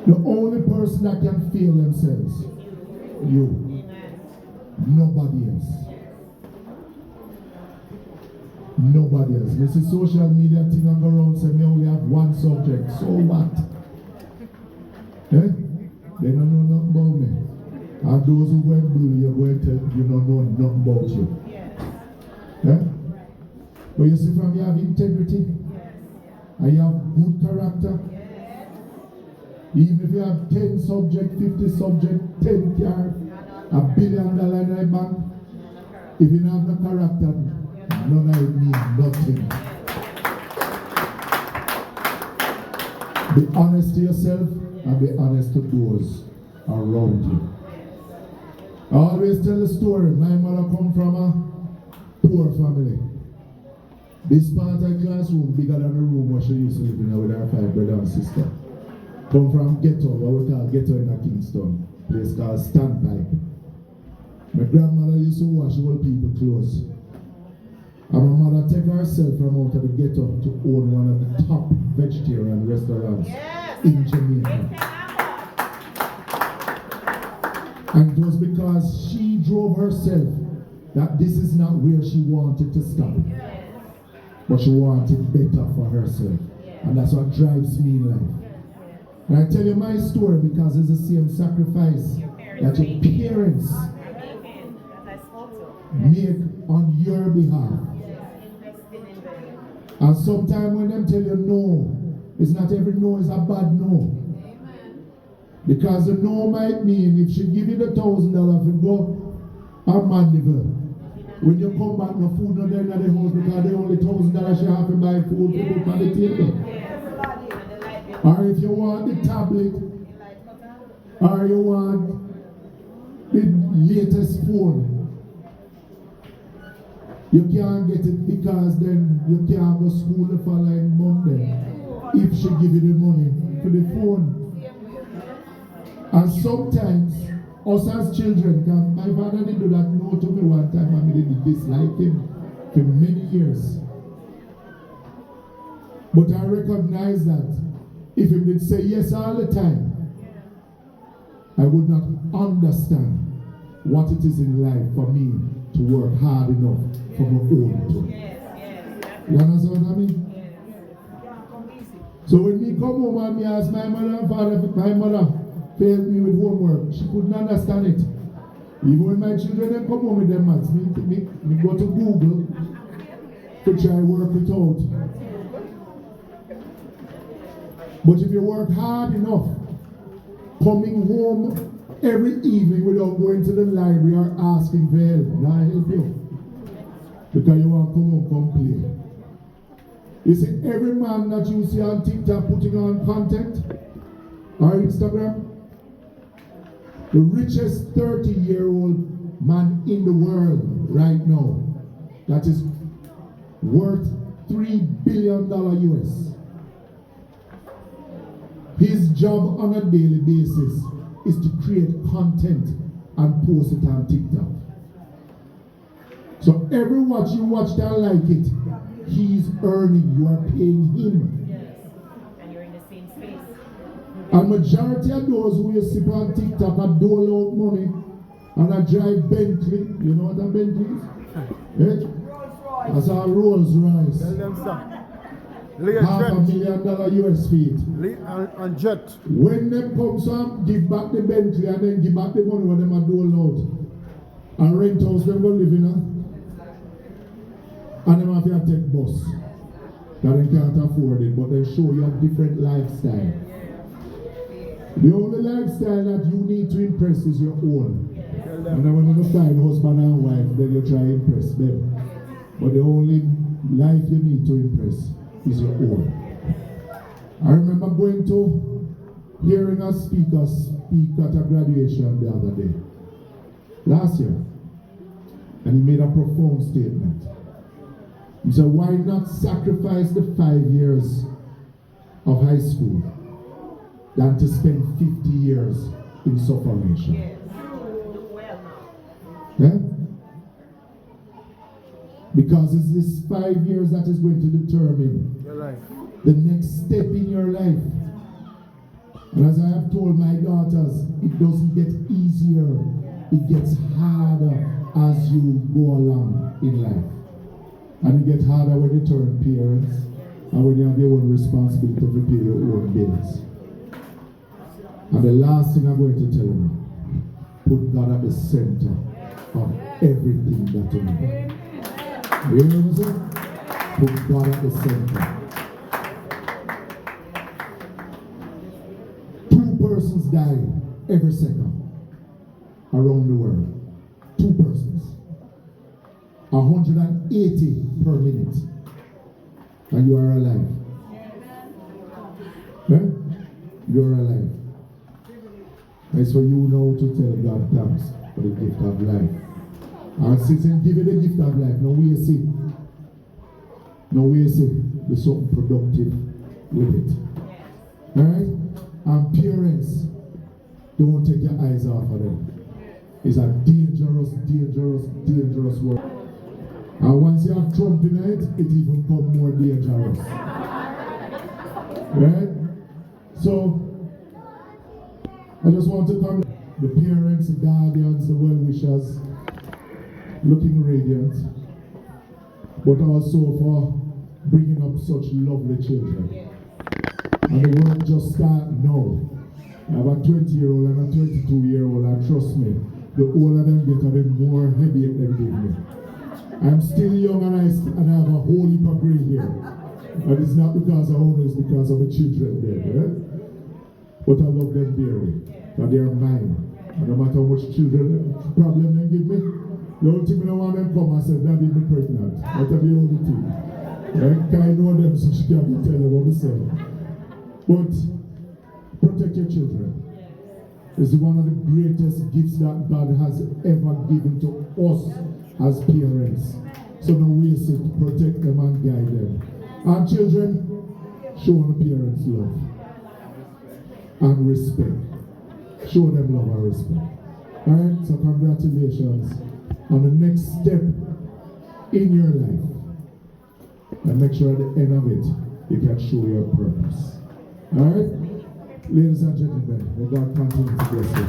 The only person that can feel themselves, you. Nobody else. Nobody else. This is social media thing and go around say me only have one subject. So what? Eh? They don't know nothing about me. And those who went bully you going to you don't know nothing about you. Eh? But you see from you have integrity. And you have good character. Even if you have 10 subjects, 50 subjects, 10 cars, $1 billion in a bank, if you don't have no character, none of it means nothing. Be honest to yourself and be honest to those around you. I always tell a story. My mother come from a poor family. This part of the classroom bigger than the room where she used to live in with her 5 brothers and sister. Come from ghetto, what we call ghetto in Kingston. Place called Standpipe. My grandmother used to wash old people clothes. And my mother take herself from out of the ghetto to own one of the top vegetarian restaurants in Jamaica. And it was because she drove herself that this is not where she wanted to stop. But she wanted better for herself. And that's what drives me in life. And I tell you my story because it's the same sacrifice that your parents make on your behalf. And sometimes when them tell you no, it's not every no is a bad no. Because the no might mean if she give you the $1,000 to go a Mandeville, when you come back, no food not there in the house because the only $1,000 she have to buy food to put on the table. Or if you want the tablet, or you want the latest phone, you can't get it because then you can't go to school the following Monday if she give you the money for the phone. And sometimes, us as children, my father did do that no to me one time and I did dislike him for many years. But I recognize that if he did say yes all the time, I would not understand what it is in life for me to work hard enough for my own too. You understand what I mean? So when me come home and me ask my mother and father, my mother failed me with homework, she couldn't understand it. Even when my children then come home with their maths, me go to Google to try work it out. But if you work hard enough, coming home every evening without going to the library or asking for help, now I help you. Because you want to come home, come play. You see, every man that you see on TikTok putting on content or Instagram, the richest 30-year-old man in the world right now, that is worth $3 billion US. His job on a daily basis is to create content and post it on TikTok. So every watch you watch that like it, he's earning, you are paying him. Yes. And you're in the same space. And majority of those who you see on TikTok are dole out money and I drive Bentley. You know what a Bentley is? Eh? That's a Rolls Royce. Tell them so. $500,000 US feet. And jet. When them come some, give back the Bentley and then give back the money when them are dole out. And rent house them go live in. And them have to take bus. That they can't afford it, but they show you a different lifestyle. The only lifestyle that you need to impress is your own. And then when you find husband and wife, then you try to impress them. But the only life you need to impress is your own. I remember going to hearing a speaker speak at a graduation the other day, last year, and he made a profound statement. He said, why not sacrifice the 5 years of high school than to spend 50 years in sufferation? Yes. Do well now. Yeah? Because it's this 5 years that is going to determine Your life. the next step in your life. And as I have told my daughters, it doesn't get easier, it gets harder as you go along in life. And it gets harder when you turn parents and when you have your own responsibility to pay your own bills. And the last thing I'm going to tell you, put God at the center of everything that you do. You hear what I'm saying? Put God at the center. 2 persons die every second around the world. 2 persons. 180 per minute. And you are alive. Eh? You are alive. It's for you now to tell God thanks for the gift of life. And since He give you the gift of life, now we see. Now we see there's something productive with it. Alright? And parents, don't take your eyes off of them. It's a dangerous, dangerous, dangerous work. And once you have Trump in it, it even becomes more dangerous. Right? So, I just want to come, the parents, the guardians, the well-wishers, looking radiant, but also for bringing up such lovely children. And the work just starts now. I have a 20-year-old and a 22-year-old, and trust me, the older them get, the more headache they give me. I'm still young and I have a whole heap of gray hair. And it's not because of owners, it's because of the children there. Right? but I love them dearly. That they are mine. And no matter how much children problem they give me, the only thing I want them come and say, Daddy, me pregnant. That's the only thing. I know them, so she can't tell them what to say. But protect your children. It's one of the greatest gifts that God has ever given to us as parents. So don't waste it. Protect them and guide them. Our children, show the parents love and respect. Show them love and respect. Alright, so congratulations on the next step in your life. And make sure at the end of it, you can show your purpose. Alright? Ladies and gentlemen, may God continue to bless you.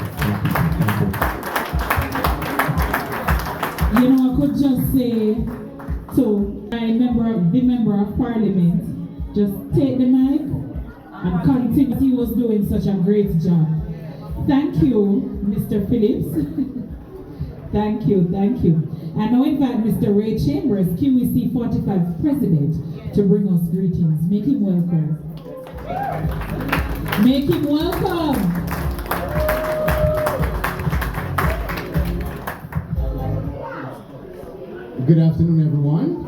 You know, I could just say to the member of parliament, just take the mic and continue. He was doing such a great job. Thank you, Mr. Phillips. Thank you. And now invite Mr. Ray Chambers, QEC 45 President, to bring us greetings. Make him welcome. Make him welcome. Good afternoon, everyone.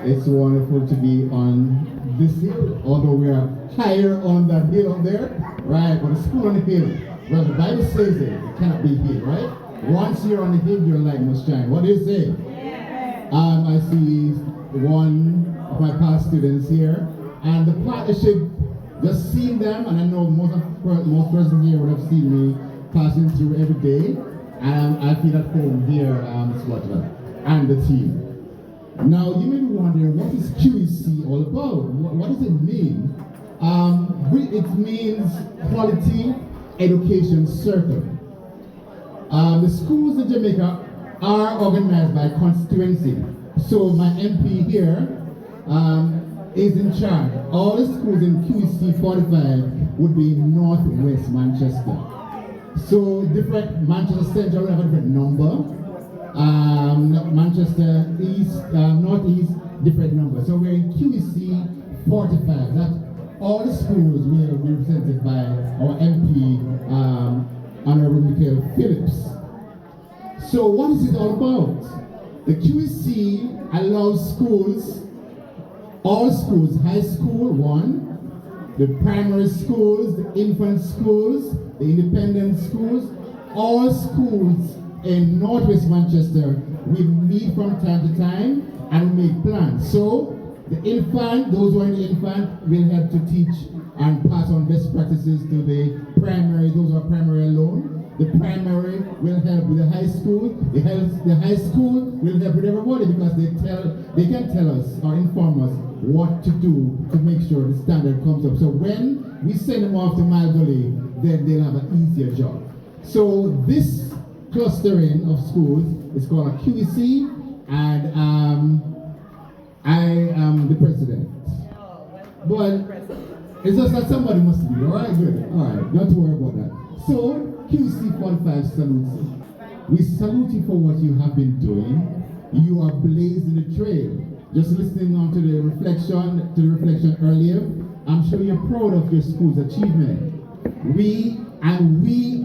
It's wonderful to be on this hill, although we are higher on that hill up there, right? But the school on the hill, well, the Bible says it cannot be hid, right? Once you're on the hill, your light must shine. What do you say? I see one of my past students here, and the partnership, just seeing them, and I know most persons here would have seen me passing through every day, and I feel at home here, and the team. Now, you may be wondering, what is QEC all about? What does it mean? It means Quality Education Circle. The schools in Jamaica are organized by constituency. So my MP here is in charge. All the schools in QEC 45 would be in Northwest Manchester. So Manchester Central will have a different number. Manchester East, Northeast, different number. So we're in QEC 45. That all the schools will be represented by our MP, Honorable Michael Phillips. So what is it all about? The QEC allows schools, all schools, high school, the primary schools, the infant schools, the independent schools, all schools in Northwest Manchester, we meet from time to time and make plans. So the infant, those who are in the infant, will help to teach and pass on best practices to the primary, those who are primary alone. The primary will help with the high school. The high school will help with everybody because they can tell us or inform us what to do to make sure the standard comes up. So when we send them off to Malgully, then they'll have an easier job. So this clustering of schools is called a QEC, and I am the president. But it's just that somebody must be, all right, good. All right, not to worry about that. So QEC 45 salutes you. We salute you for what you have been doing. You are blazing the trail. Just listening on to the reflection earlier, I'm sure you're proud of your school's achievement. We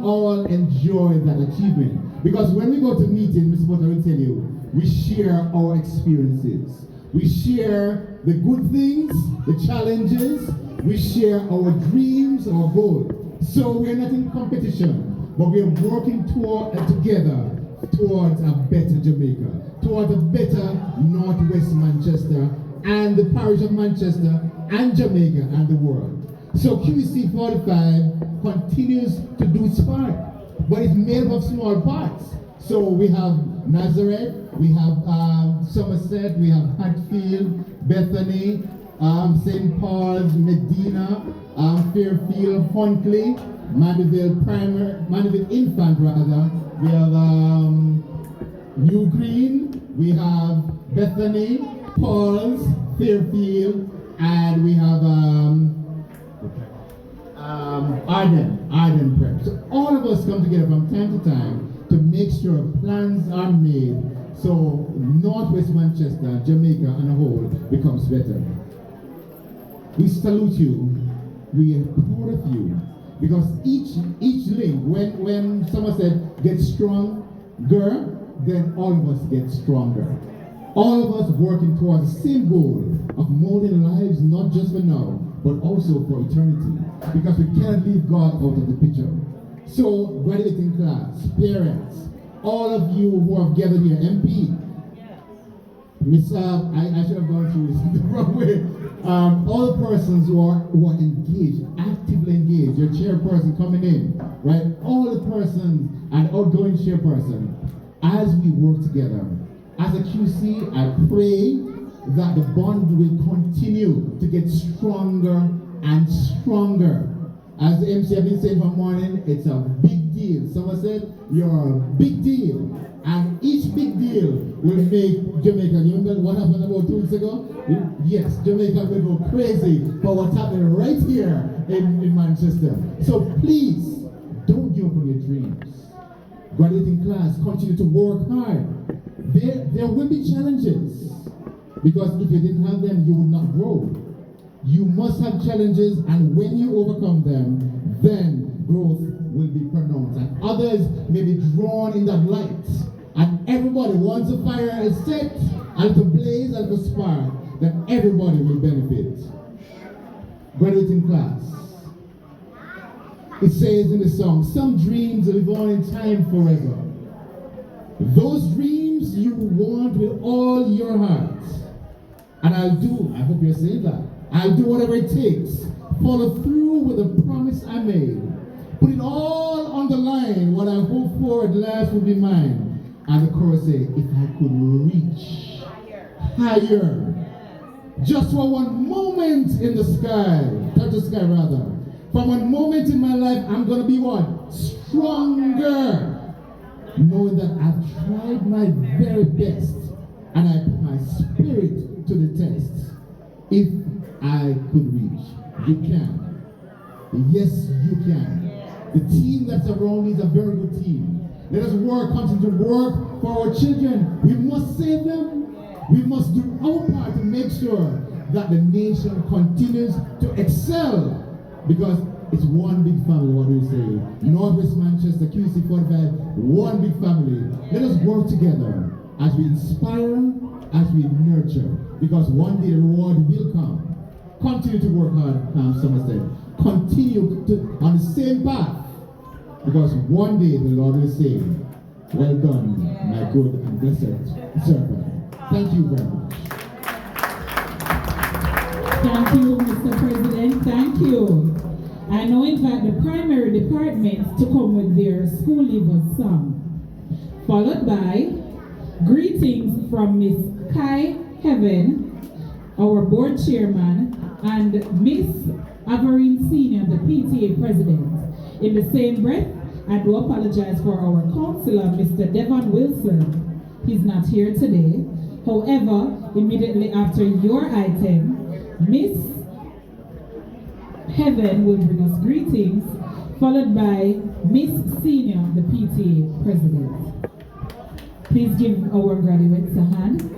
all enjoy that achievement. Because when we go to meetings, Mr. Potter will tell you, we share our experiences. We share the good things, the challenges. We share our dreams, our goals. So we're not in competition, but we're working together towards a better Jamaica, towards a better Northwest Manchester and the parish of Manchester and Jamaica and the world. So QEC 45 continues to do its part, but it's made up of small parts. So we have Nazareth, we have Somerset, we have Hatfield, Bethany, St. Paul's, Medina, Fairfield, Huntley, Mandeville Infant rather. We have New Green, we have Bethany, Paul's, Fairfield, and we have Arden Prep. So all of us come together from time to time to make sure plans are made so Northwest Manchester, Jamaica and a whole becomes better. We salute you we are proud of you. Because each link, when someone said get stronger, then all of us get stronger. All of us working towards the same goal of molding lives, not just for now, but also for eternity. Because we can't leave God out of the picture. So, graduating class, parents, all of you who have gathered here, MP, Miss, I should have gone through this the wrong way. All the persons who are engaged, actively engaged, your chairperson coming in, right? All the persons and outgoing chairperson, as we work together, as a QC, I pray that the bond will continue to get stronger and stronger. As the MC have been saying from morning, it's a big deal. Someone said, you're a big deal. And each big deal will make Jamaica. You remember what happened about 2 weeks ago? Yes, Jamaica will go crazy for what's happening right here in Manchester. So please, don't give up on your dreams. Graduating class, continue to work hard. There will be challenges. Because if you didn't have them, you would not grow. You must have challenges, and when you overcome them, then growth will be pronounced. And others may be drawn in that light. And everybody, once the fire is set, and to blaze and to spark, then everybody will benefit. Graduating class. It says in the song, some dreams live on in time forever. Those dreams you want with all your heart. And I hope you're saying that. I'll do whatever it takes. Follow through with the promise I made. Put it all on the line. What I hope for at last will be mine. And the chorus say, if I could reach higher. Just for one moment in the sky. Touch the sky rather. For one moment in my life, I'm going to be what? Stronger. Knowing that I've tried my very best. And I put my spirit to the test. If I could reach, you can. Yes, you can. The team that's around me is a very good team. Let us continue to work for our children. We must save them. We must do our part to make sure that the nation continues to excel. Because it's one big family, what we say. Northwest Manchester, QC 45, one big family. Let us work together as we inspire, as we nurture. Because one day the reward will come. Continue to work hard, Somerset. Continue on the same path. Because one day the Lord will say, well done, my good and blessed servant. Thank you very much. Thank you, Mr. President. Thank you. I now invite the primary departments to come with their school leavers song, followed by greetings from Miss Kai Heaven, our board chairman, and Miss Averine Senior, the PTA president. In the same breath, I do apologize for our councillor, Mr. Devon Wilson. He's not here today. However, immediately after your item, Miss Heaven will bring us greetings, followed by Miss Senior, the PTA president. Please give our graduates a hand.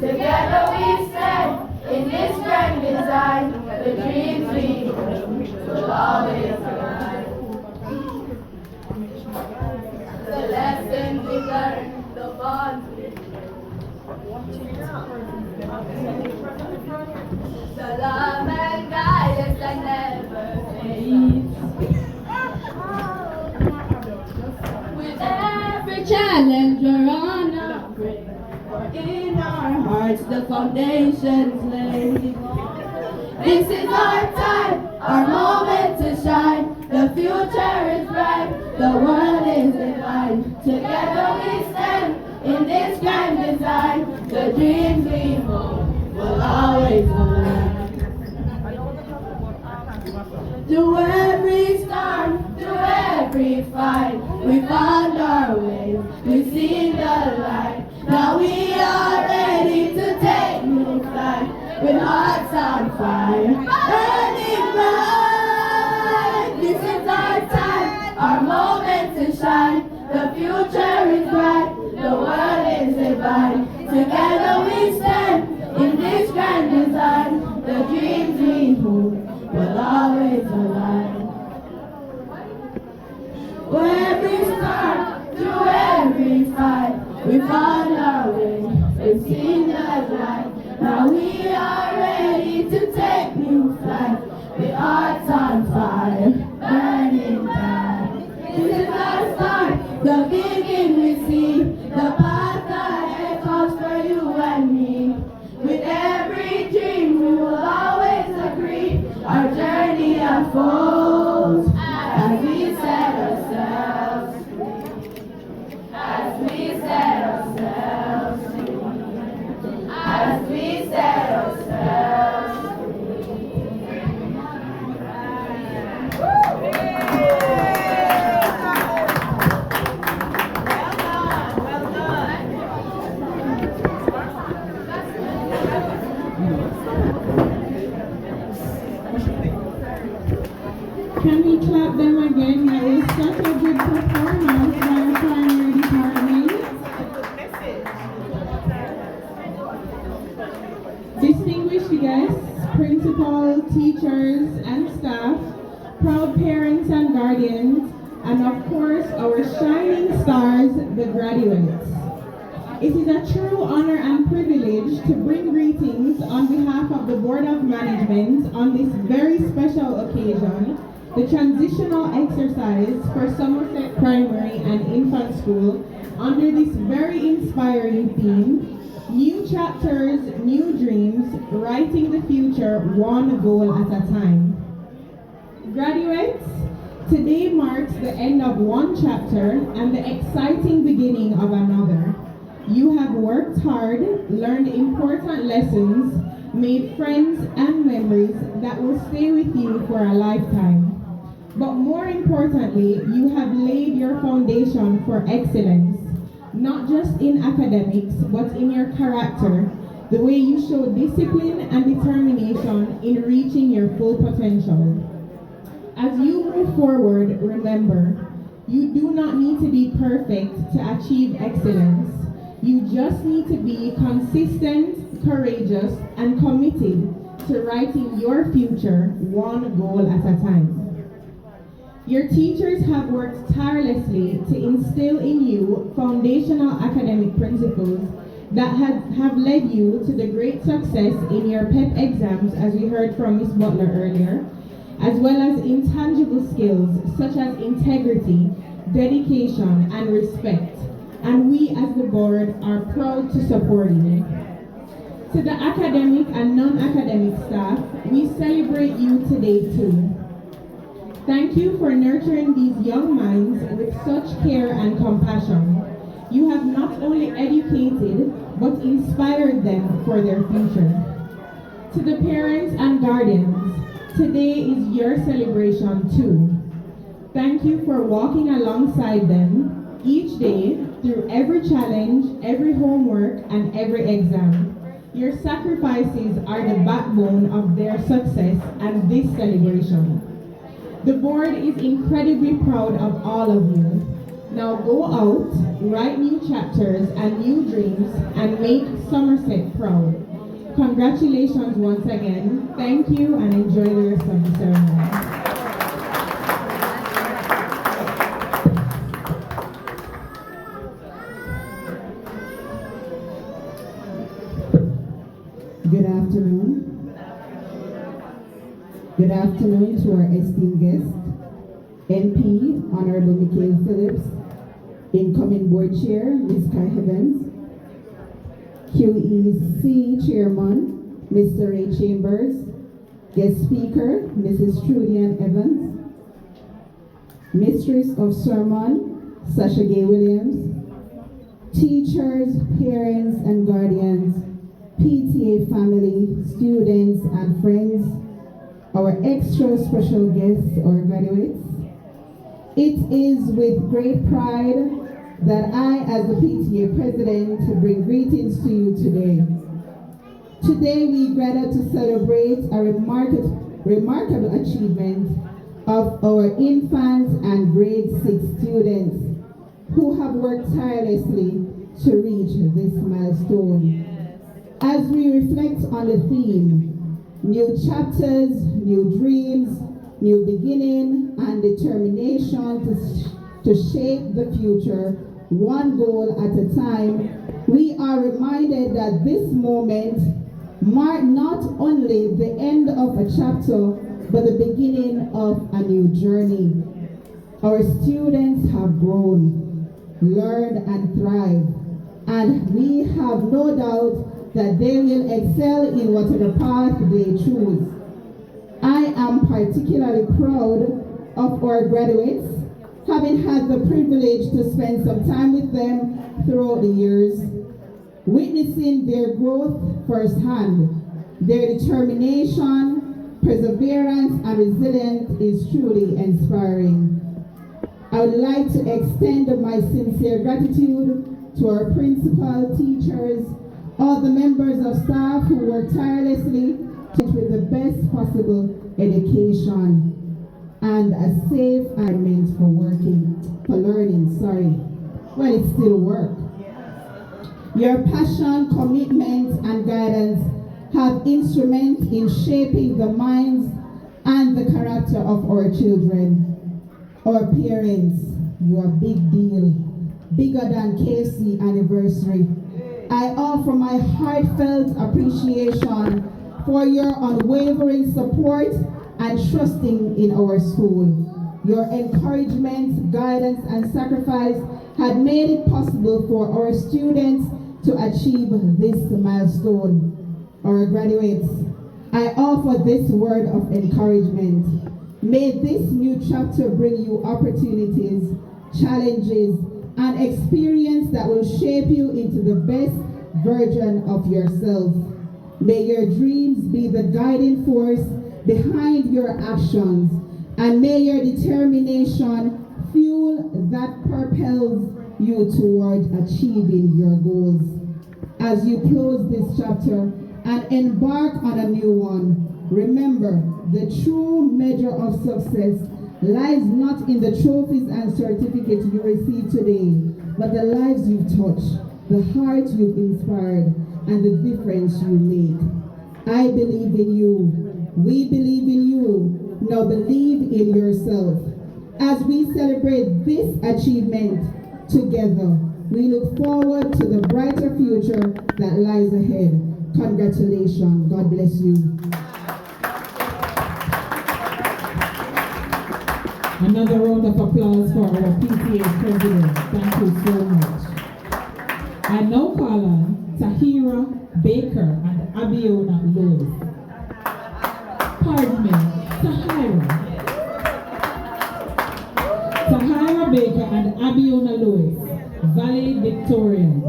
Together we stand in The love and guidance that never fades. With every challenge we're unafraid, for in our hearts the foundation's laid. This is our time, our moment to shine. The future is bright, the world is divine. Together we stand in this grand design. The dreams we hold will always align. Through every storm, through every fight, we found our way, we've seen the light. Now we are ready to take new flight, with hearts on fire, burning bright. This is our time, our moment to shine. The future is bright, the world is divine. Together we stand in this grand design. The dreams we hold will always align. Through every storm, through every fight, we found our way, we've seen the light. Now we are ready to take new flight, with hearts on fire, burning bright. This is our start, the beginning we see, the path ahead calls for you and me. With every dream we will always agree, our journey unfolds as we set ourselves, as we set ourselves, as we set ourselves. Can we clap them again? That was such a good performance by our primary department. Distinguished guests, principal, teachers, and staff, proud parents and guardians, and of course our shining stars, the graduates. It is a true honor and privilege to bring greetings on behalf of the Board of Management on this very special occasion, the transitional exercise for Somerset Primary and Infant School under this very inspiring theme, New Chapters, New Dreams, Writing the Future one goal at a time. Graduates, today marks the end of one chapter and the exciting beginning of another. You have worked hard, learned important lessons, made friends and memories that will stay with you for a lifetime. But more importantly, you have laid your foundation for excellence, not just in academics, but in your character, the way you show discipline and determination in reaching your full potential. As you move forward, remember, you do not need to be perfect to achieve excellence. You just need to be consistent, courageous, and committed to writing your future one goal at a time. Your teachers have worked tirelessly to instill in you foundational academic principles that have led you to the great success in your PEP exams, as we heard from Ms. Butler earlier, as well as intangible skills such as integrity, dedication, and respect. And we as the board are proud to support you. To the academic and non-academic staff, we celebrate you today too. Thank you for nurturing these young minds with such care and compassion. You have not only educated, but inspired them for their future. To the parents and guardians, today is your celebration too. Thank you for walking alongside them each day through every challenge, every homework, and every exam. Your sacrifices are the backbone of their success and this celebration. The board is incredibly proud of all of you. Now go out, write new chapters and new dreams, and make Somerset proud. Congratulations once again. Thank you and enjoy the rest of the ceremony. Good afternoon. Good afternoon to our esteemed guest, MP Honorable Michael Phillips, incoming board chair, Ms. Kai Evans, QEC chairman, Mr. Ray Chambers, guest speaker, Mrs. Trudian Evans, mistress of sermon, Sasha Gay Williams, teachers, parents and guardians, PTA family, students and friends, our extra special guests or graduates. It is with great pride that I, as the PTA president, bring greetings to you today. Today we gather to celebrate a remarkable achievement of our infants and grade 6 students who have worked tirelessly to reach this milestone. As we reflect on the theme, new chapters, new dreams, new beginning, and determination to shape the future, one goal at a time, we are reminded that this moment marked not only the end of a chapter, but the beginning of a new journey. Our students have grown, learned, and thrived, and we have no doubt that they will excel in whatever path they choose. I am particularly proud of our graduates, having had the privilege to spend some time with them throughout the years, witnessing their growth firsthand. Their determination, perseverance, and resilience is truly inspiring. I would like to extend my sincere gratitude to our principal, teachers, all the members of staff who work tirelessly with the best possible education and a safe environment for learning. Well, it's still work. Your passion, commitment, and guidance have instrument in shaping the minds and the character of our children. Our parents, you are a big deal, bigger than KFC anniversary. I offer my heartfelt appreciation for your unwavering support and trusting in our school. Your encouragement, guidance, and sacrifice had made it possible for our students to achieve this milestone. Our graduates, I offer this word of encouragement. May this new chapter bring you opportunities, challenges, and experience that will shape you into the best version of yourself. May your dreams be the guiding force behind your actions, and may your determination fuel that propels you toward achieving your goals. As you close this chapter and embark on a new one, remember, the true measure of success lies not in the trophies and certificates you receive today, but the lives you've touched, the hearts you've inspired, and the difference you make. I believe in you. We believe in you. Now believe in yourself. As we celebrate this achievement together, we look forward to the brighter future that lies ahead. Congratulations. God bless you. Another round of applause for our PTA president. Thank you so much. I now call on Tahira Baker and Abiona Lewis. Pardon me, Tahira Baker and Abiona Lewis, valedictorians.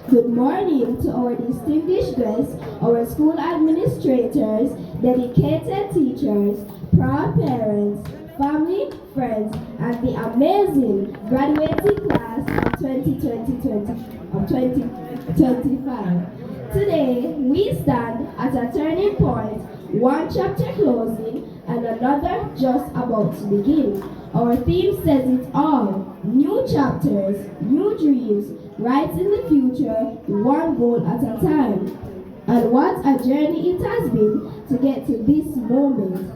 Good morning to our distinguished guests, our school administrators, dedicated teachers, proud parents, family, friends, and the amazing graduating class of 2025. Today, we stand at a turning point, one chapter closing and another just about to begin. Our theme says it all: new chapters, new dreams, right in the future, one goal at a time. And what a journey it has been to get to this moment.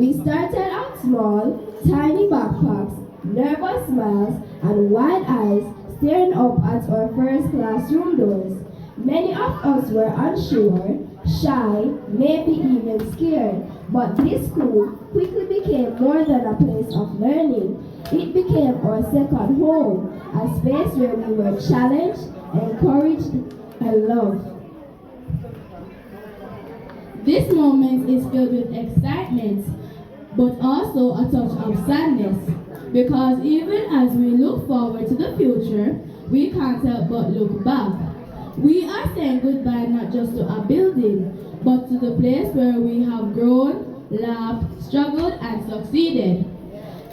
We started out small, tiny backpacks, nervous smiles, and wide eyes staring up at our first classroom doors. Many of us were unsure, shy, maybe even scared, but this school quickly became more than a place of learning. It became our second home, a space where we were challenged, encouraged, and loved. This moment is filled with excitement, but also a touch of sadness, because even as we look forward to the future, we can't help but look back. We are saying goodbye not just to a building, but to the place where we have grown, laughed, struggled, and succeeded.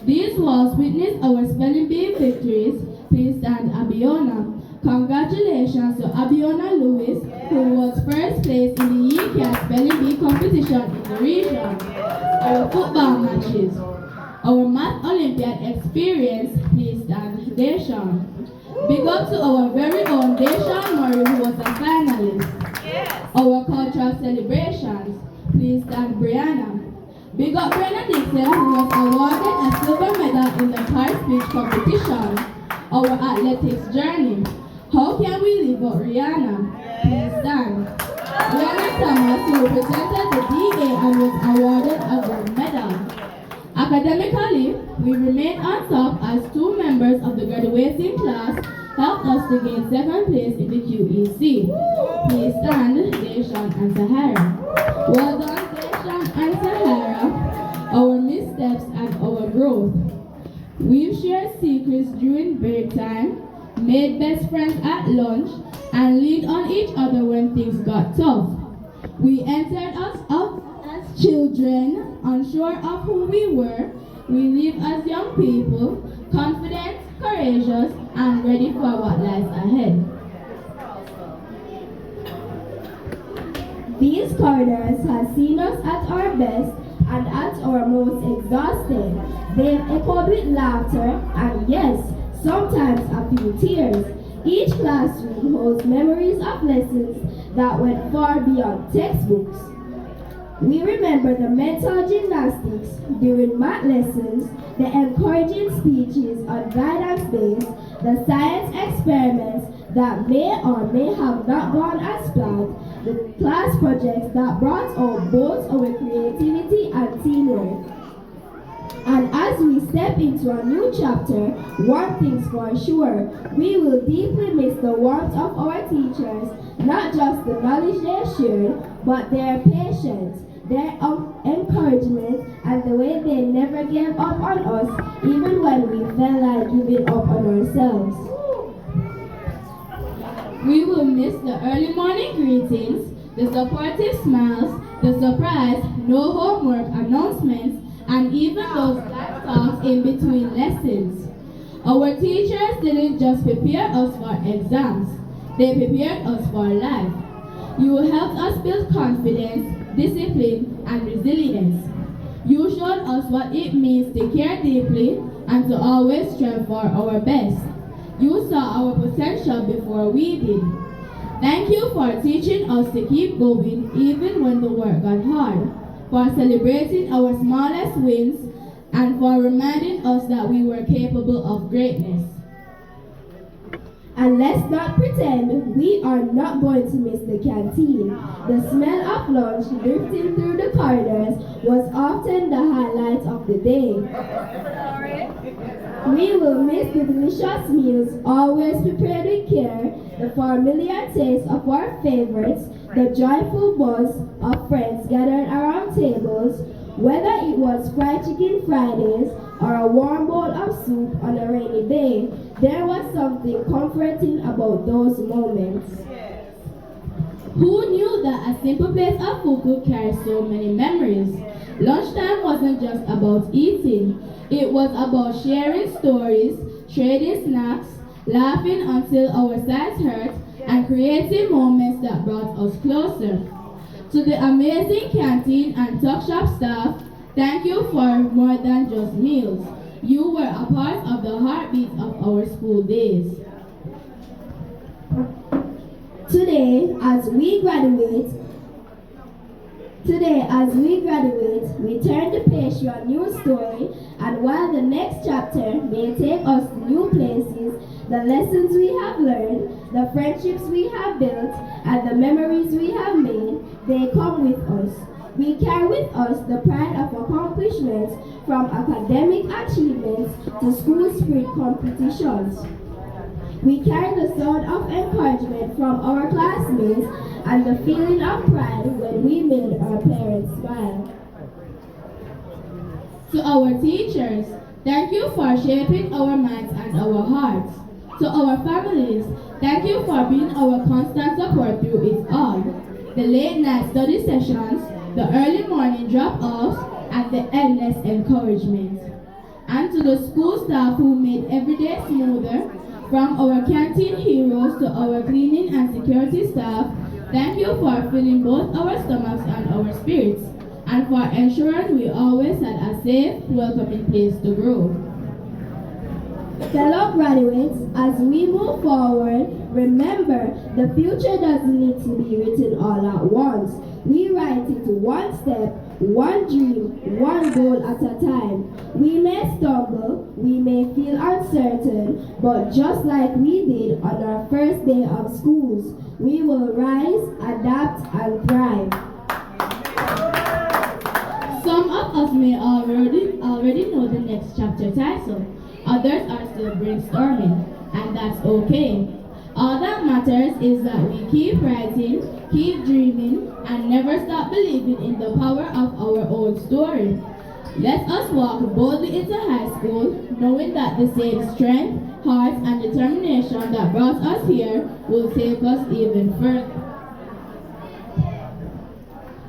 These walls witness our spelling bee victories. Please stand, Abiona. Congratulations to Abiona Lewis, who was first place in the ECAT spelling bee competition in the region. Our football matches. Our math Olympiad experience. Please stand, Deshaun. Big up to our very own Deshaun Murray, who was a finalist. Yes. Our cultural celebrations. Please stand, Brianna. Big up Brianna Dixon, who was awarded a silver medal in the Paris speech competition. Our athletics journey. How can we leave out Rihanna? Please stand. Rihanna Thomas, who represented the DA and was awarded a gold medal. Academically, we remained on top as two members of the graduating class helped us to gain second place in the QEC. Please stand, Deshaun and Sahara. Well done, Deshaun and Sahara, our missteps and our growth. We've shared secrets during break time, made best friends at lunch, and leaned on each other when things got tough. We entered us up as children, unsure of who we were. We live as young people, confident, courageous, and ready for what lies ahead. These corridors have seen us at our best and at our most exhausted. They've echoed with laughter and, yes, sometimes a few tears. Each classroom holds memories of lessons that went far beyond textbooks. We remember the mental gymnastics during math lessons, the encouraging speeches on guidance days, the science experiments that may or may have not gone as planned, the class projects that brought out both our creativity and teamwork. And as we step into a new chapter, one thing's for sure, we will deeply miss the warmth of our teachers, not just the knowledge they shared, but their patience, their encouragement, and the way they never gave up on us, even when we felt like giving up on ourselves. We will miss the early morning greetings, the supportive smiles, the surprise, no homework announcements, and even those light talks in between lessons. Our teachers didn't just prepare us for exams, they prepared us for life. You helped us build confidence, discipline, and resilience. You showed us what it means to care deeply and to always strive for our best. You saw our potential before we did. Thank you for teaching us to keep going even when the work got hard, for celebrating our smallest wins, and for reminding us that we were capable of greatness. And let's not pretend we are not going to miss the canteen. The smell of lunch drifting through the corridors was often the highlight of the day. We will miss the delicious meals always prepared with care, the familiar taste of our favorites, the joyful buzz of friends gathered around tables, whether it was fried chicken Fridays or a warm bowl of soup on a rainy day. There was something comforting about those moments. Who knew that a simple plate of food could carry so many memories? Lunchtime wasn't just about eating. It was about sharing stories, trading snacks, laughing until our sides hurt, and creating moments that brought us closer. To the amazing canteen and tuck shop staff, thank you for more than just meals. You were a part of the heartbeat of our school days. Today, as we graduate, Today, as we graduate, we turn the page to a new story, and while the next chapter may take us to new places, the lessons we have learned, the friendships we have built, and the memories we have made, they come with us. We carry with us the pride of accomplishments, from academic achievements to school spirit competitions. We carry the sound of encouragement from our classmates and the feeling of pride when we made our parents smile. To our teachers, thank you for shaping our minds and our hearts. To our families, thank you for being our constant support through it all. The late night study sessions, the early morning drop-offs, and the endless encouragement. And to the school staff who made every day smoother, from our canteen heroes to our cleaning and security staff, thank you for filling both our stomachs and our spirits, and for ensuring we always had a safe, welcoming place to grow. Fellow graduates, as we move forward, remember the future doesn't need to be written all at once. We write it one step, one dream, one goal at a time. We may stumble, we may feel uncertain, but just like we did on our first day of schools, we will rise, adapt, and thrive. Some of us may already know the next chapter title. Others are still brainstorming, and that's okay. All that matters is that we keep writing, keep dreaming, and never stop believing in the power of our own story. Let us walk boldly into high school, knowing that the same strength, heart, and determination that brought us here will take us even further.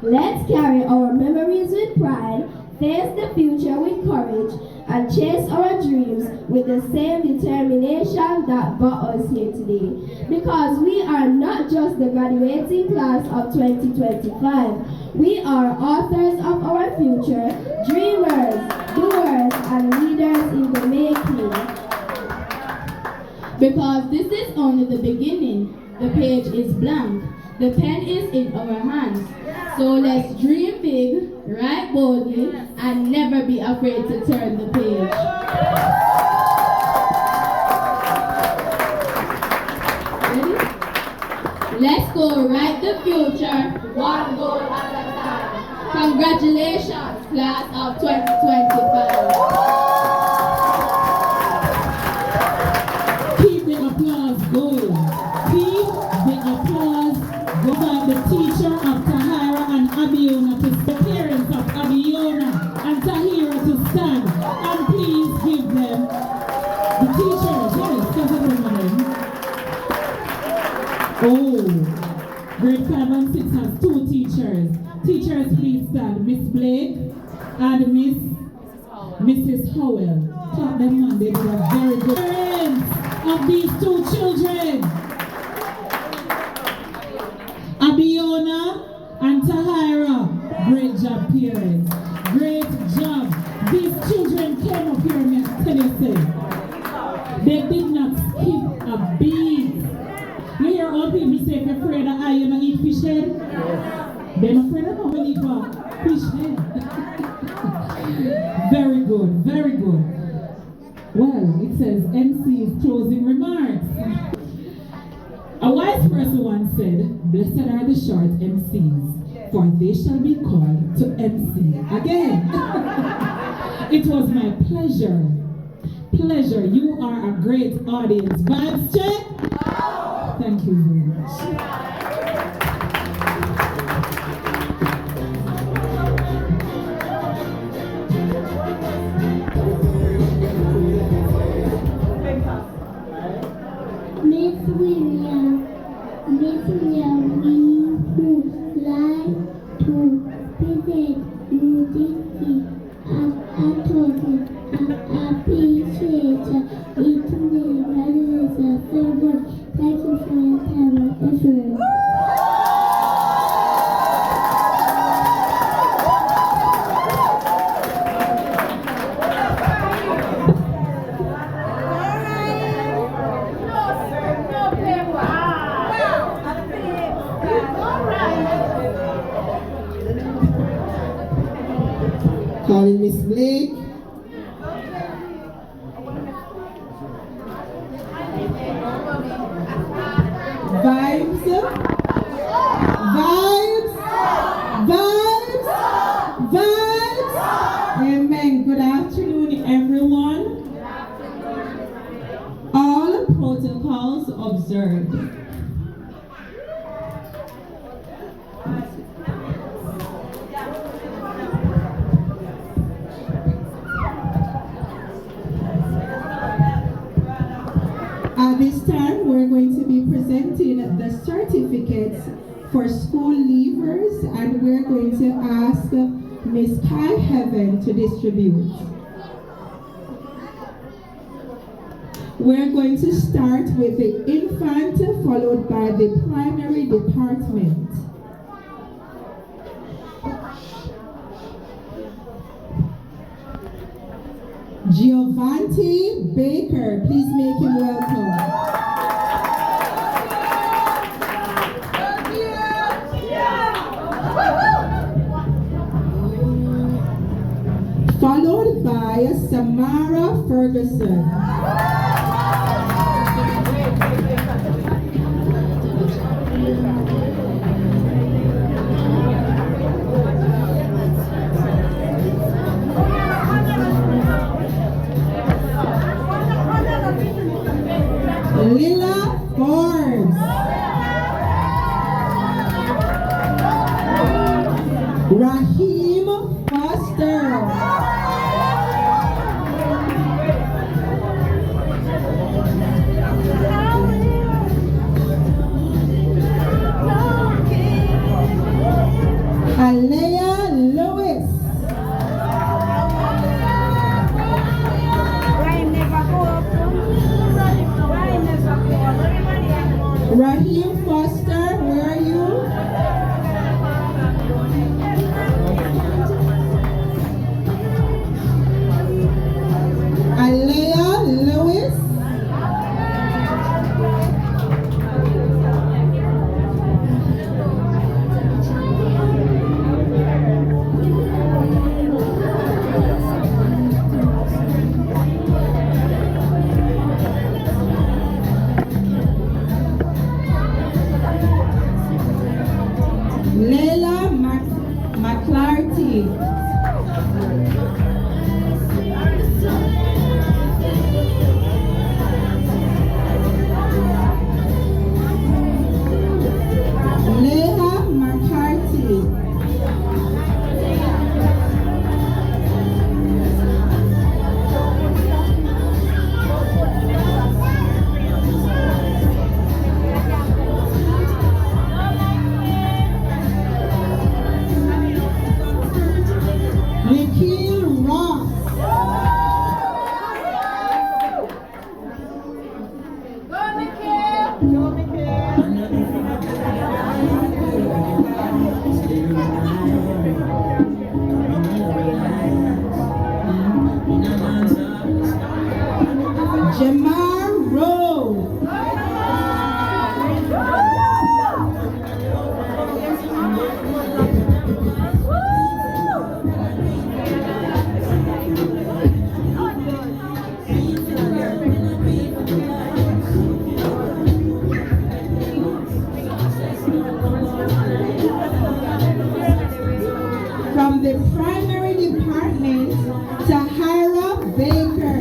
Let's carry our memories with pride, face the future with courage, and chase our dreams with the same determination that got us here today. Because we are not just the graduating class of 2025. We are authors of our future, dreamers, doers, and leaders in the making. Because this is only the beginning. The page is blank. The pen is in our hands. So let's dream big, write boldly, and never be afraid to turn the page. Ready? Let's go write the future, one goal at a time. Congratulations, class of 2025. Keep the applause going. Keep the applause going. The teacher of Tahira and Abiona to the parents of Abiona and Tahira to stand. And please give them the teachers. Yes, because everyone. Oh, grade 5 and 6 has 2 teachers. Teachers, please stand. Miss Blake and Mrs. Howell. Clap them on. They did a very good parents of these 2 children. Abiona and Tahira, great job parents, great job. These children came up here and I tell you say, they did not skip a beat. You hear all people say if you're afraid of I, you don't eat fish head? They're not afraid of no one eat fish head. Very good, very good. Well, it says MC's closing remarks. A wise person once said, blessed are the short MCs, for they shall be called to MC again. It was my pleasure. You are a great audience. Vibes check? Thank you very much. Miss William, we would like to visit UDC and I told you I appreciate it today. Graduation so good. Thank you for your time and effort. Blake. Vibes. Vibes. Vibes. Vibes. Amen. Good afternoon, everyone. All protocols observed. At this time, we're going to be presenting the certificates for school leavers, and we're going to ask Miss Kai Heaven to distribute. We're going to start with the infant, followed by the primary department. Giovanni Baker, please make him welcome. Followed by Samara Ferguson. Lila Forbes. Raheem Foster. Alea Lewis. Raheem Foster, where are you? Alea Lewis. Leila McClarty. Leila McCarthy. Nikhil Ross. Jamar Rowe. From the primary department, Tahira Baker.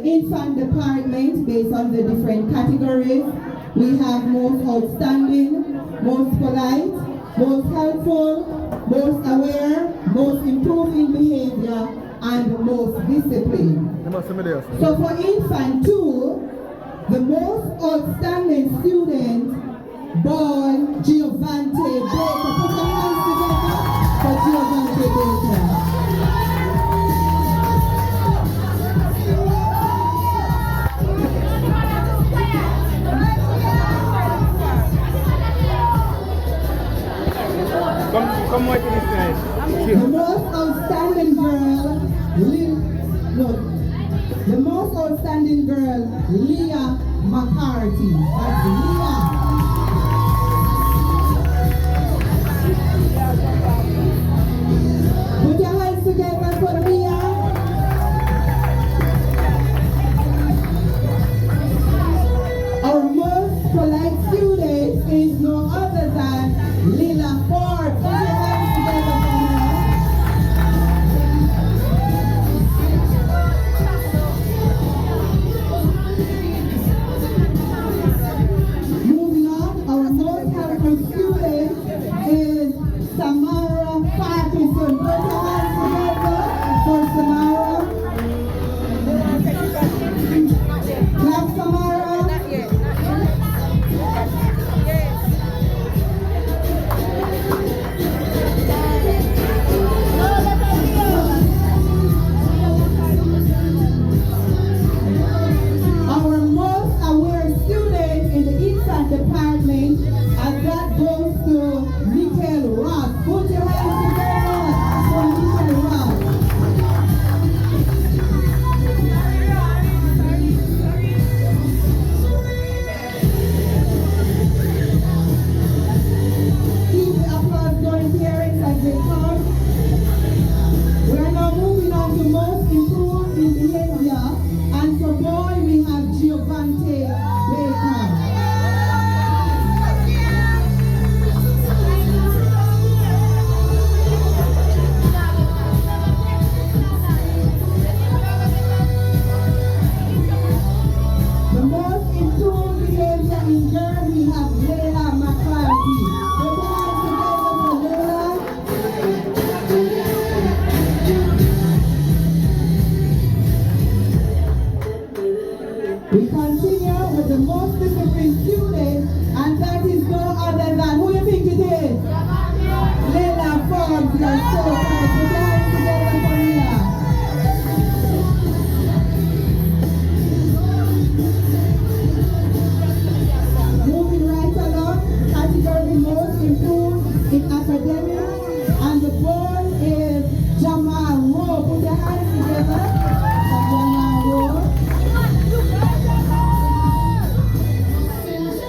infant department based on the different categories. We have most outstanding, most polite, most helpful, most aware, most improving behavior, and most disciplined. So for infant 2, the most outstanding student, boy Giovante Baker. Put your hands together for Giovante Baker. more to this side. The most outstanding girl, the most outstanding girl, Leah McCarthy. That's Leah. Put your hands together for Leah. Our most polite student is no other than Lila Ford. Put your hands together for her. Moving on, our most helpful student is Samara Patterson. Put your hands together for Samara. Clap Samara. Our most aware student in the infant department, and that goes to Nickel Ross. Put your hands together for Nickel Ross. Keep the applause going, parents, as they come. We are now moving on to most improved in behavior, and for boy we have Giovanni Baker. The most improved behavior in girl we have Layla McCarthy. Put your hands together for Layla. We continue with the most disciplined student, and that is no other than, who you think it is? Layla Forbes. You are so proud. Put your hands together for Layla. Moving right along, category most improved in academics, and the boy is Jamal Rowe. Put your hands together for Jamal Rowe.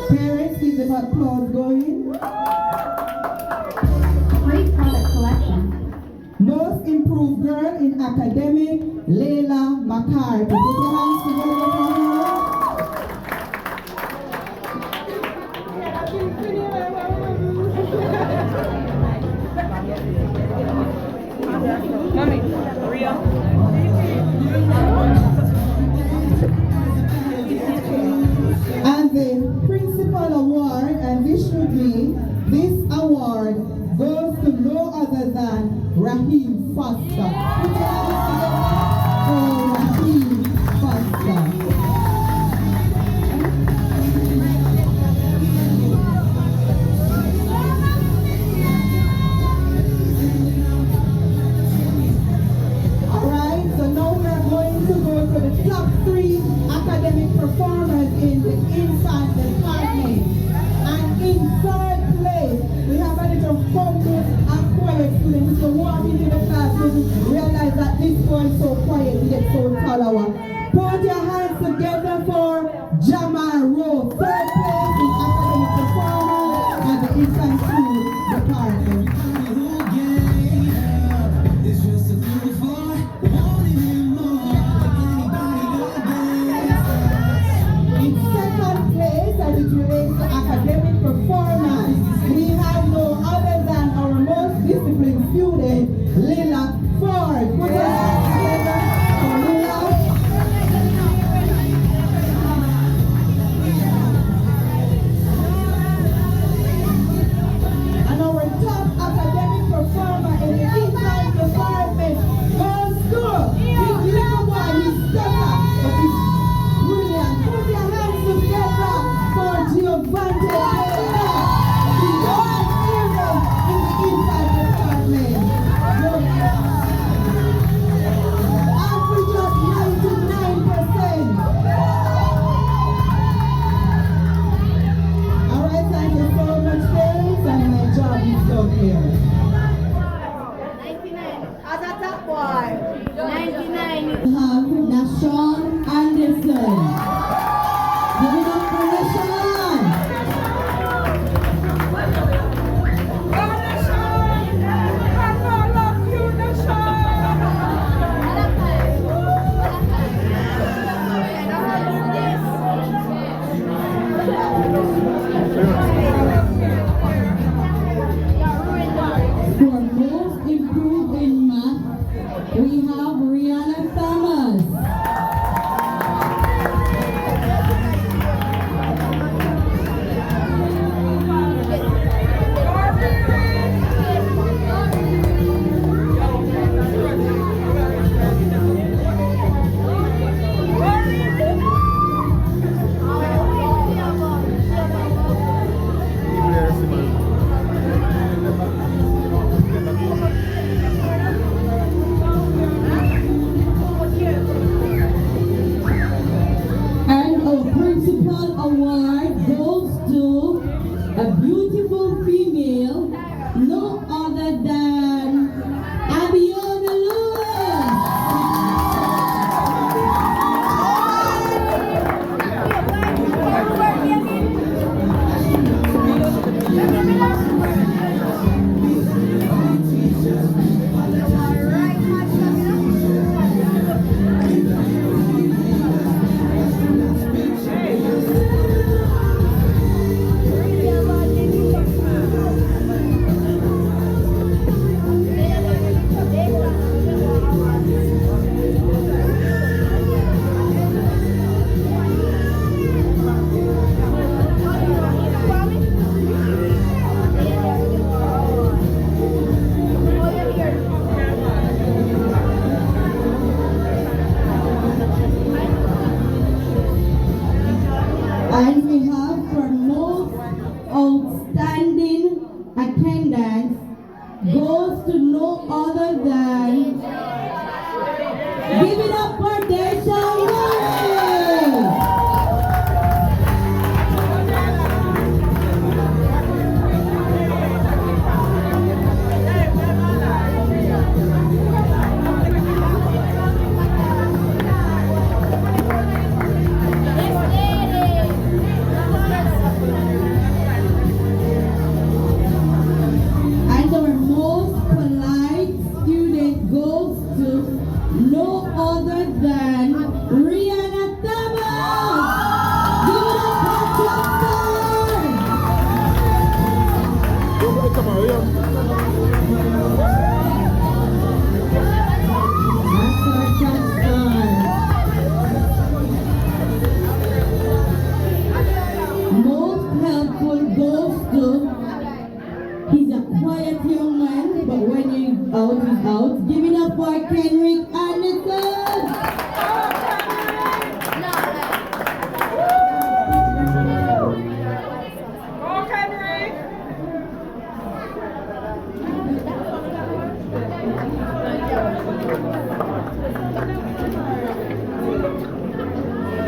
Parents, keep the applause going. Great product collection. Most improved girl in academic, Layla McCarthy. Put your hands together for her. Mommy, Ria. And the principal award, and this award goes to no other than Raheem Foster. Put your hands together for Raheem Foster. award goes to a beautiful female, no other than Abiona Lewis. And we have for most outstanding attendance goes to no other than, give it up for Desha Willis. And our most polite student goes to no other than Rihanna Thomas. Give it up for Cluster. That's our Cluster. Most helpful goes to, he's a quiet young man, but when he's out, he's out. Give it up for Kenrick Anderson.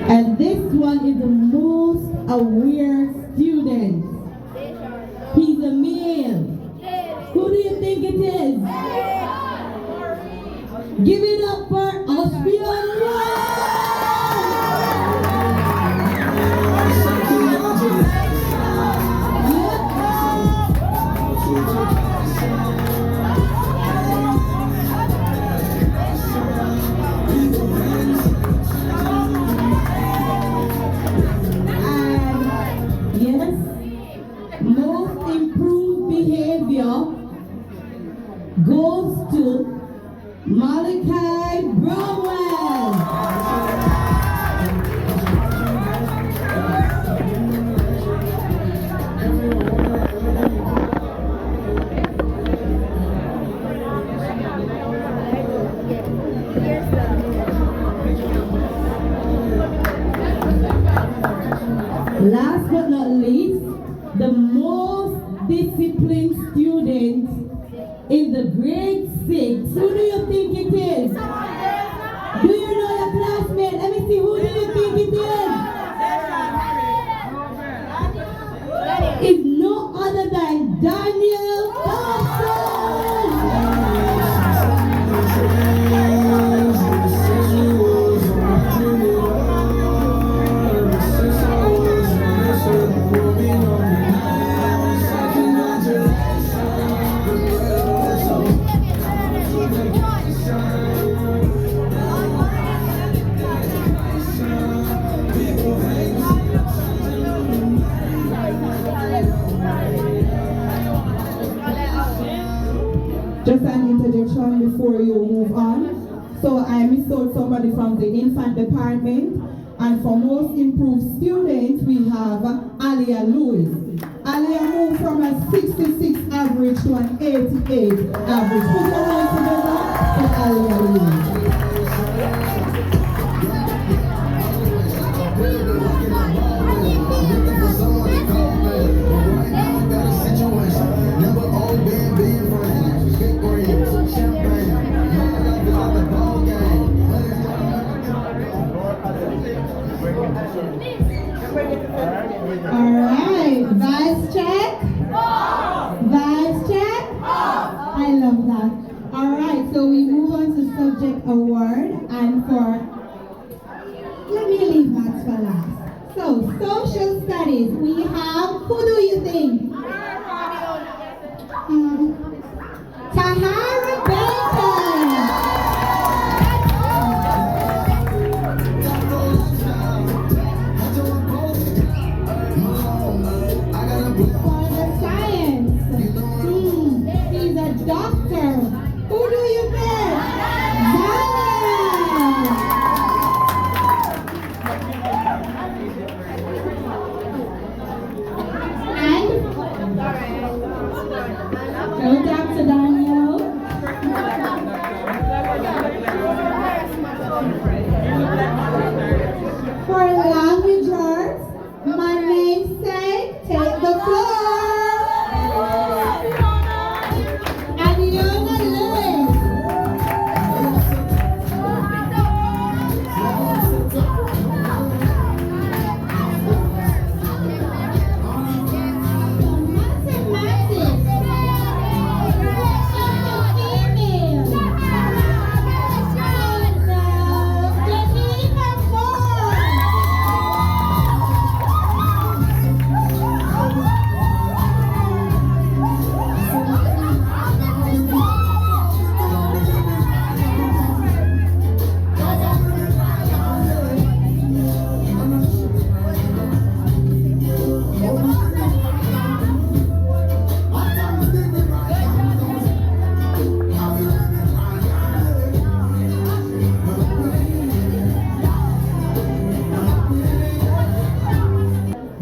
And this one is the most aware student. He's a male. Who do you think it is? Give it up for Austrian And yes, most improved behavior goes to Malachi Bromwell. Last but not least, the most disciplined student in the grade 6. Who do you think it is? Do you know your classmate? Let me see. Who do you think it is? It's no other than Daniel Thompson. Just an introduction before you move on. So I missed out somebody from the infant department, and for most improved students we have Alia Lewis. Alia moved from a 66 average to an 88 average. Put your hands together for Alia Lewis. Alright, vibes check. Vibes check. I love that. Alright, so we move on to subject award, and let me leave maths for last. So, social studies, we have, who do you think? Tahara Baker. For the science, he's a doctor. Who do you think? And Dr. Daniel. For language arts, my namesake, take the floor. Adiona Lewis.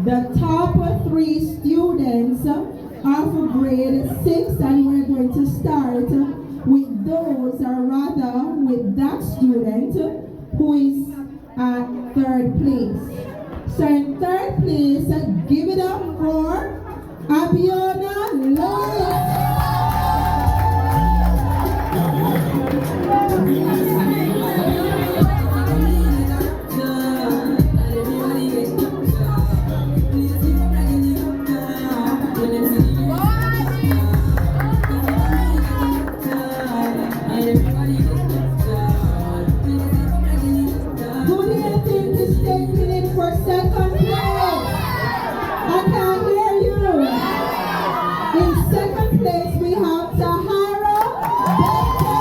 The top 3 students are for grade 6, and we're going to start with those, or rather with that student who is at 3rd place. So in 3rd place, give it up for Abiona Lewis. Who do you think is taking it for 2nd place? I can't hear you. In 2nd place, we have Tahara Baker.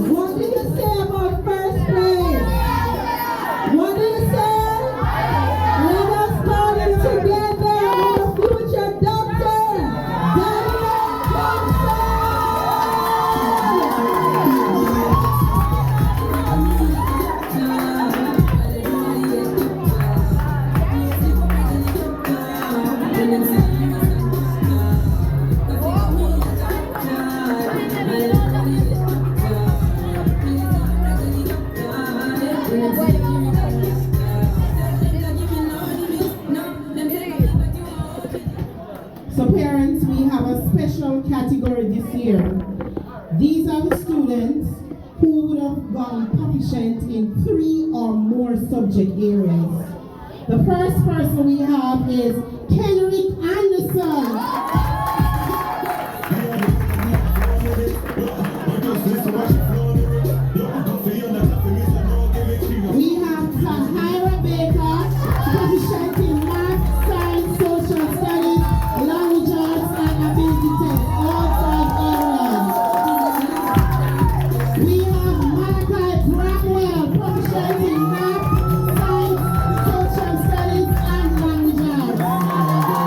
What do you say about 1st place? What do you say? Let us call it together with the future doctor, Daniel Johnson. So parents, we have a special category this year. These are the students who would have gone proficient in 3 or more subject areas. The first person we have is Kenrick Anderson. We have Tahara Baker, proficient in math, science, social studies, language arts, and ability tests, all 5 areas. We have Malachi Brackwell, proficient in math, science, social studies, and language arts.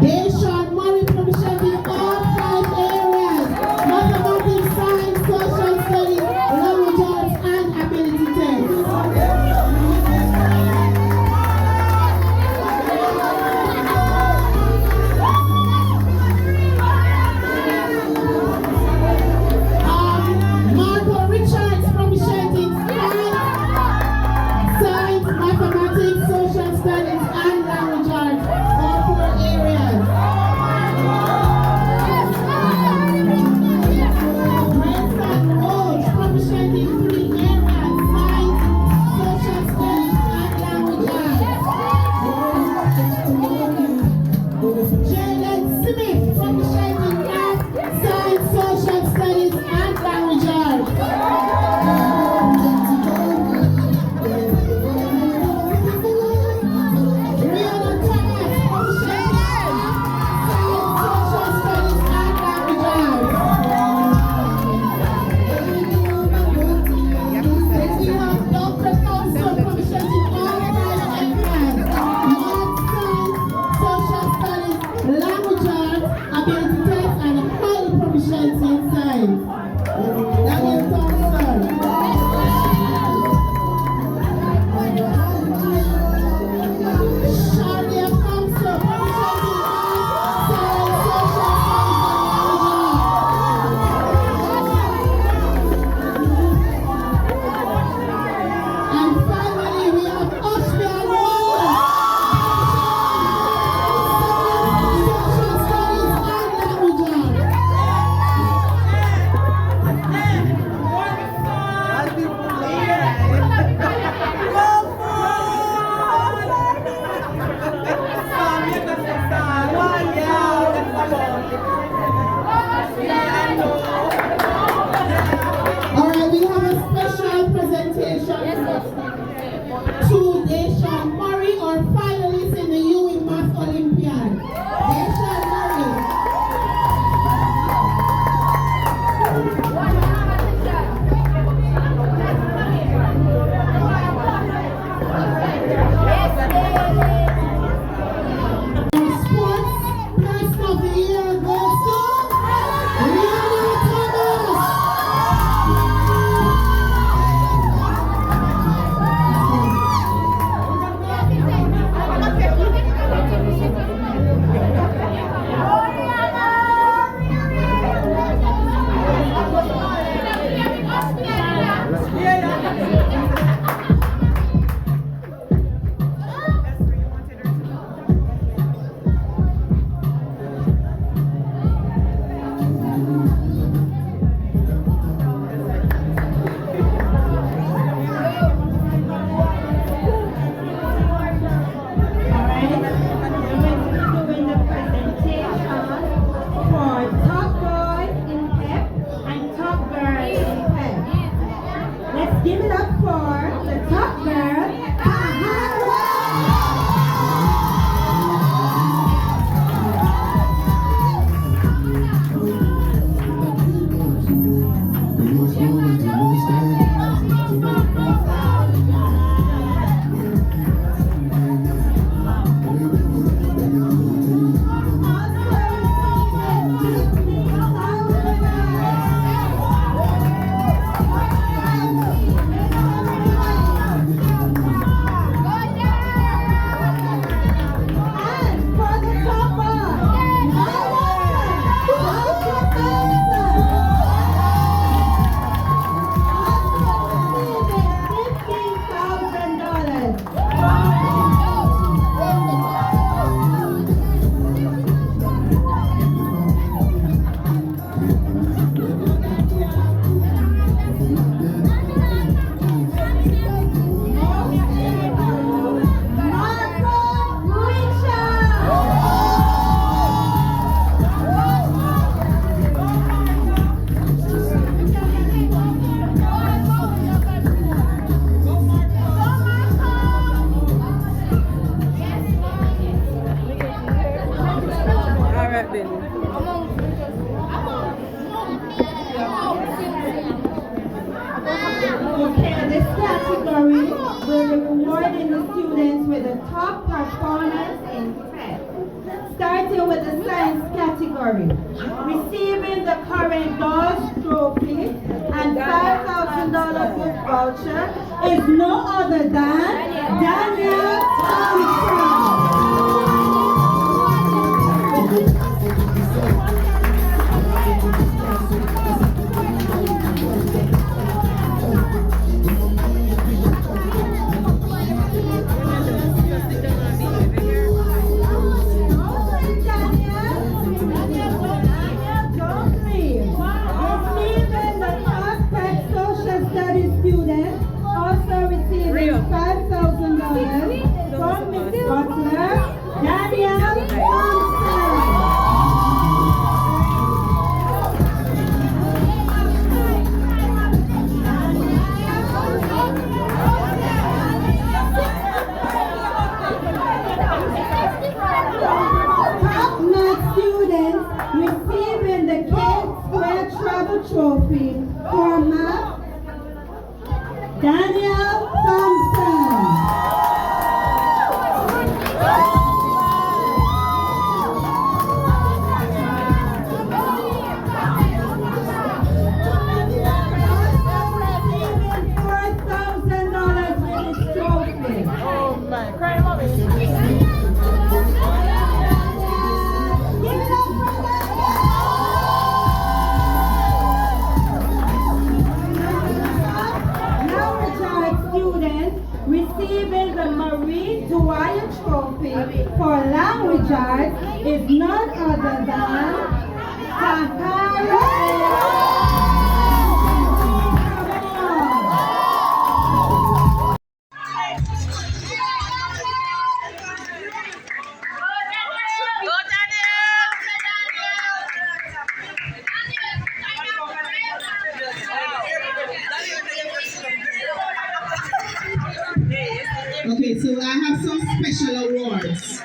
Deshaun Murray proficient in all 5 areas: mathematics, science, social studies, language arts, and ability tests. Marco Richards proficient in science, mathematics, social studies, and language arts, all 4 areas. Grayson Oates proficient in 3 areas: science, social studies, and language arts. Jalen Smith proficient in math, science, social studies, and language arts. Rihanna Thomas proficient in science, social studies, and language arts. Next we have Dr. Council proficient in all 5 areas: math, science, social studies, language arts, ability tests, and highly proficient in science. Daniel Thompson. Sharia Council proficient in math, science, social studies, and language arts. And finally, we have Ashbian Wallace, social studies, and language arts. All right, we have a special presentation to Deshaun Murray, our finalist in the UN Math Olympiad. Deshaun Murray. Our sports person of the year goes to Rihanna Thomas. Give it up for the top girl, category will be rewarding the students with the top top performers in tech. Starting with the science category, receiving the current Dodge Trophy and $5,000 gift voucher is no other than Daniel Thompson. $5,000 from Miss Butler, Daniel Thompson. Top math students receiving the K-Square Travel Trophy for math, Daniel Thompson. $4,000 for this trophy. Oh man, cry mommy. Give it up for Now students receiving the Marie Dwyer Trophy for language arts is none other than Sahara. Okay, so I have some special awards.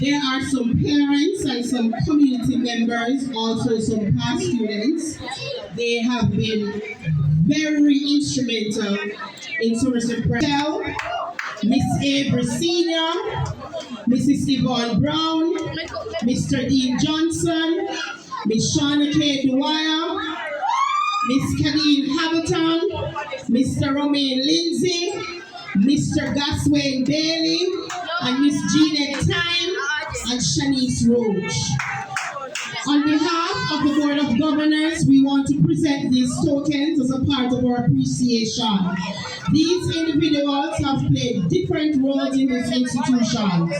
There are some parents and some community members, also some past students. They have been very instrumental in Somerset Prep. Miss Avery Senior, Mrs. Yvonne Brown, Mr. Dean Johnson, Miss Shauna K. Dwyer, Miss Kadeen Hamilton, Mr. Romaine Lindsay, Mr. Gaswain Bailey, and Miss Jeanette Time and Shanice Roach. On behalf of the Board of Governors, we want to present these tokens as a part of our appreciation. These individuals have played different roles in this institution.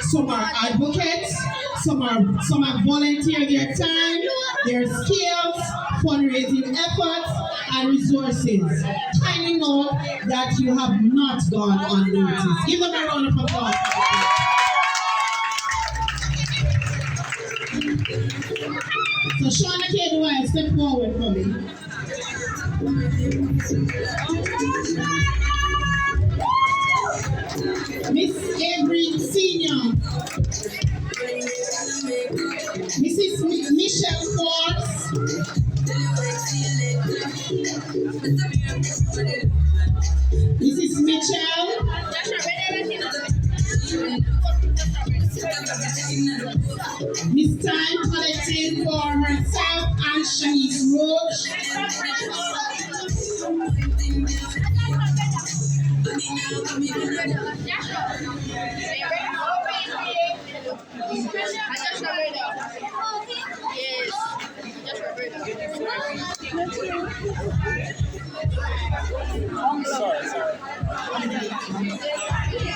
Some are advocates, some have volunteered their time, their skills, fundraising efforts, and resources. Kindly note that you have not gone unnoticed. Give them a round of applause. So Shauna K. Dwyer, step forward for me. Miss Avery Senior, Mrs. Michelle Forbes, Mrs. Mitchell, Miss Time collected for herself and Shanice Roach.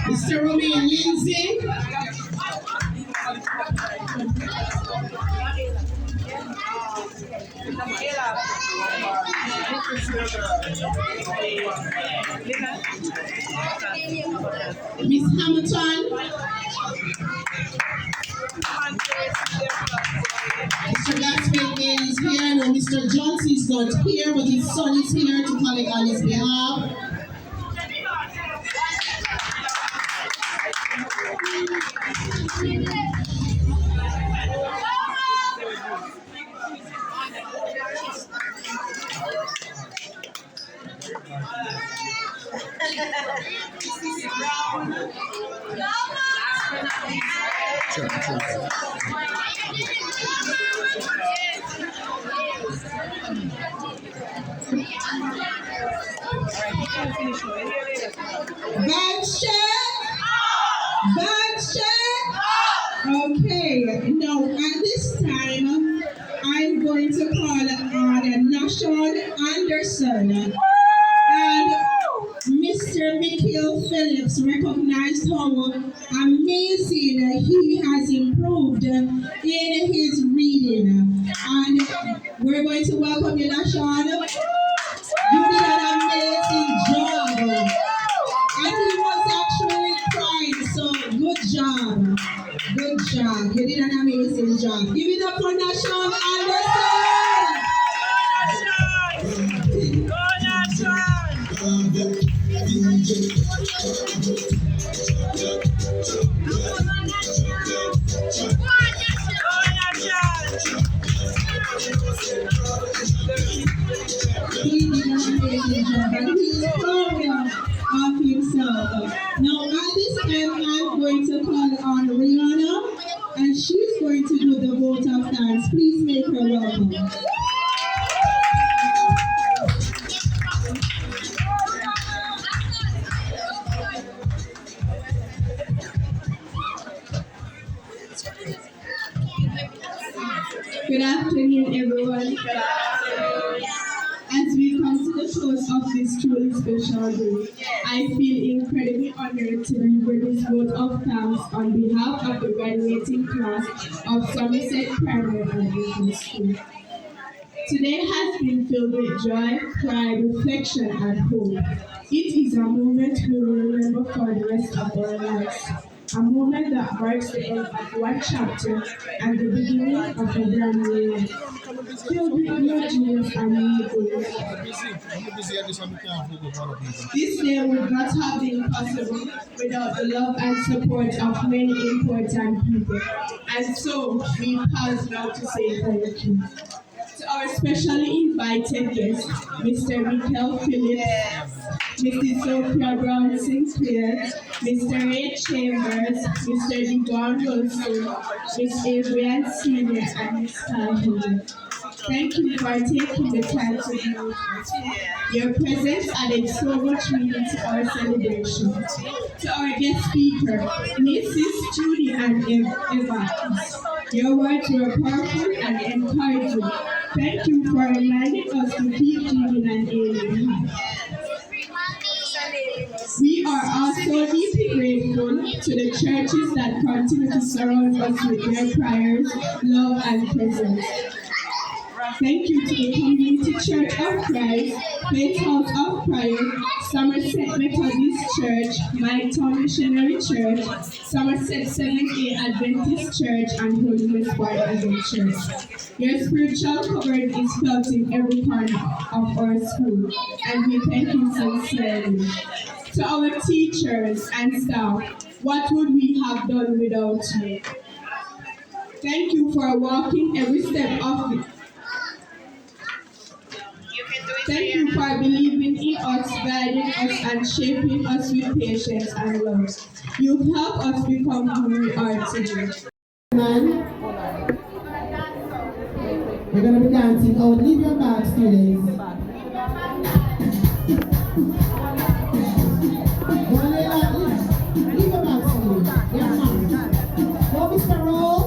Mr. Romaine Lindsay, Miss Hamilton, Mr. Gaston is here. No, Mr. Johnson is not here, but his son is here to collect on his behalf. Bag check. Bag check. Okay, now at this time, I'm going to call on Nashon Anderson. And Mr. Mikhail Phillips recognized how amazing he has improved in his reading. And we're going to welcome you, Nashon. You did an amazing job. And he was actually crying, so good job. Good job. You did an amazing job. Give it up for Nashon Anderson. He did an amazing job, and he's proud of himself. Now, at this time, I'm going to call on Rihanna, and she's going to do the vote of thanks. Please make her welcome. Good afternoon, everyone. As we come to the close of this truly special day, I feel incredibly honored to deliver this vote of thanks on behalf of the graduating class of Somerset Primary and Middle School. Today has been filled with joy, pride, reflection, and hope. It is a moment we will remember for the rest of our lives. A moment that marks the end of one chapter and the beginning of a brand new life. Filled with new dreams and new goals. This day would not have been possible without the love and support of many important people. And so, we pause now to say thank you. To our specially invited guests, Mr. Mikhail Phillips, Mrs. Sophia Brown Sinclair, Mr. Ray Chambers, Mr. Devon Wilson, Ms. Adrian Senior, and Ms. Stakeholder. Thank you for taking the time to be with us. Your presence added so much meaning to our celebration. To our guest speaker, Mrs. Judy and Evans, your words were powerful and encouraging. Thank you for reminding us to keep dreaming and aiming high. We are also deeply grateful to the churches that continue to surround us with their prayers, love, and presence. Thank you to the Community Church of Christ, Faith House of Prayer, Somerset Methodist Church, My Town Missionary Church, Somerset Seventh-day Adventist Church, and Holiness Bible Church. Your spiritual covering is felt in every corner of our school, and we thank you sincerely. To our teachers and staff, what would we have done without you? Thank you for walking every step of it. Thank you for believing in us, guiding us, and shaping us with patience and love. You help us become who we are today. We're going to be dancing out. Leave your bags, students. Leave your bags, students. Yeah, man. Go, Mr. Rowe.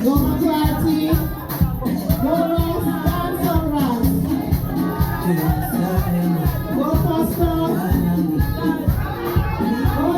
Go, McCarthy. Go, Ross. Dance on Ross. Go, Foster. Go,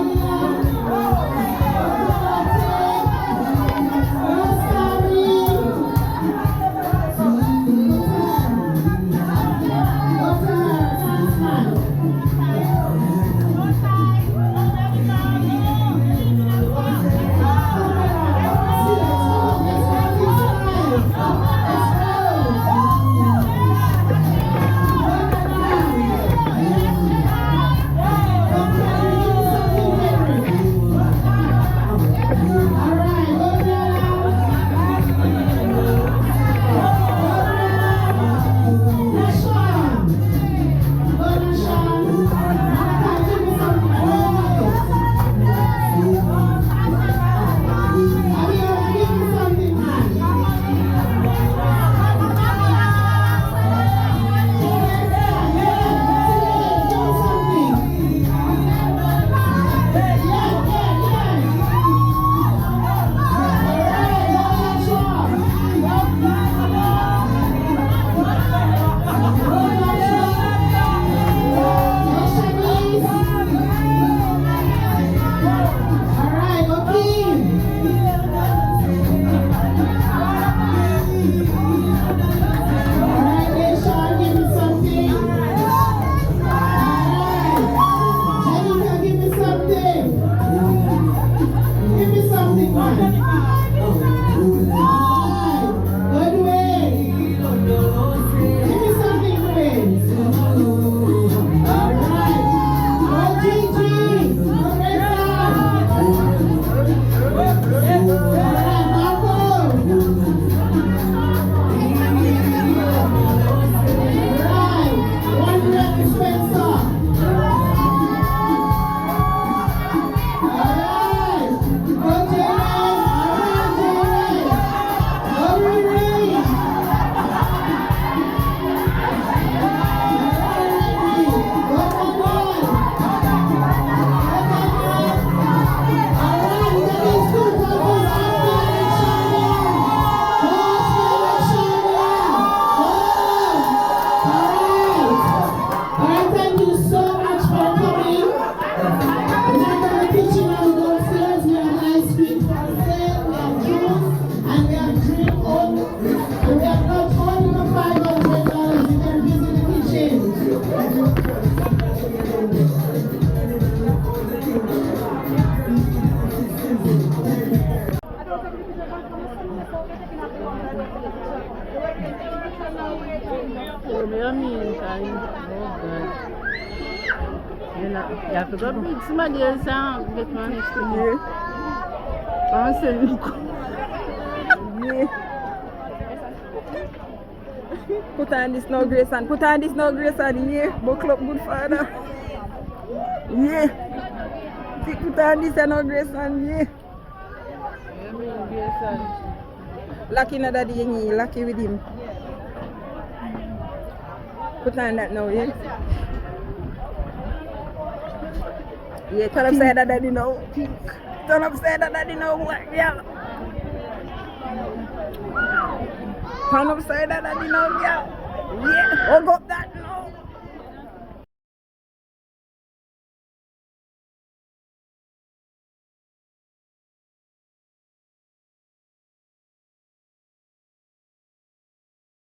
mean, God. You have to go meet somebody else and get my next to you. I'm saying, look. Yeah. Put on this no grace and put on this no grace and yeah. Buckle up good father. Yeah. Put on this no grace and yeah. Lucky na daddy yengi, lucky with him. Put on that now, yeah. Yeah, turn upside that daddy now. Turn upside that daddy now, boy. Yeah. Turn upside that daddy now, yeah. Yeah. Oh, go.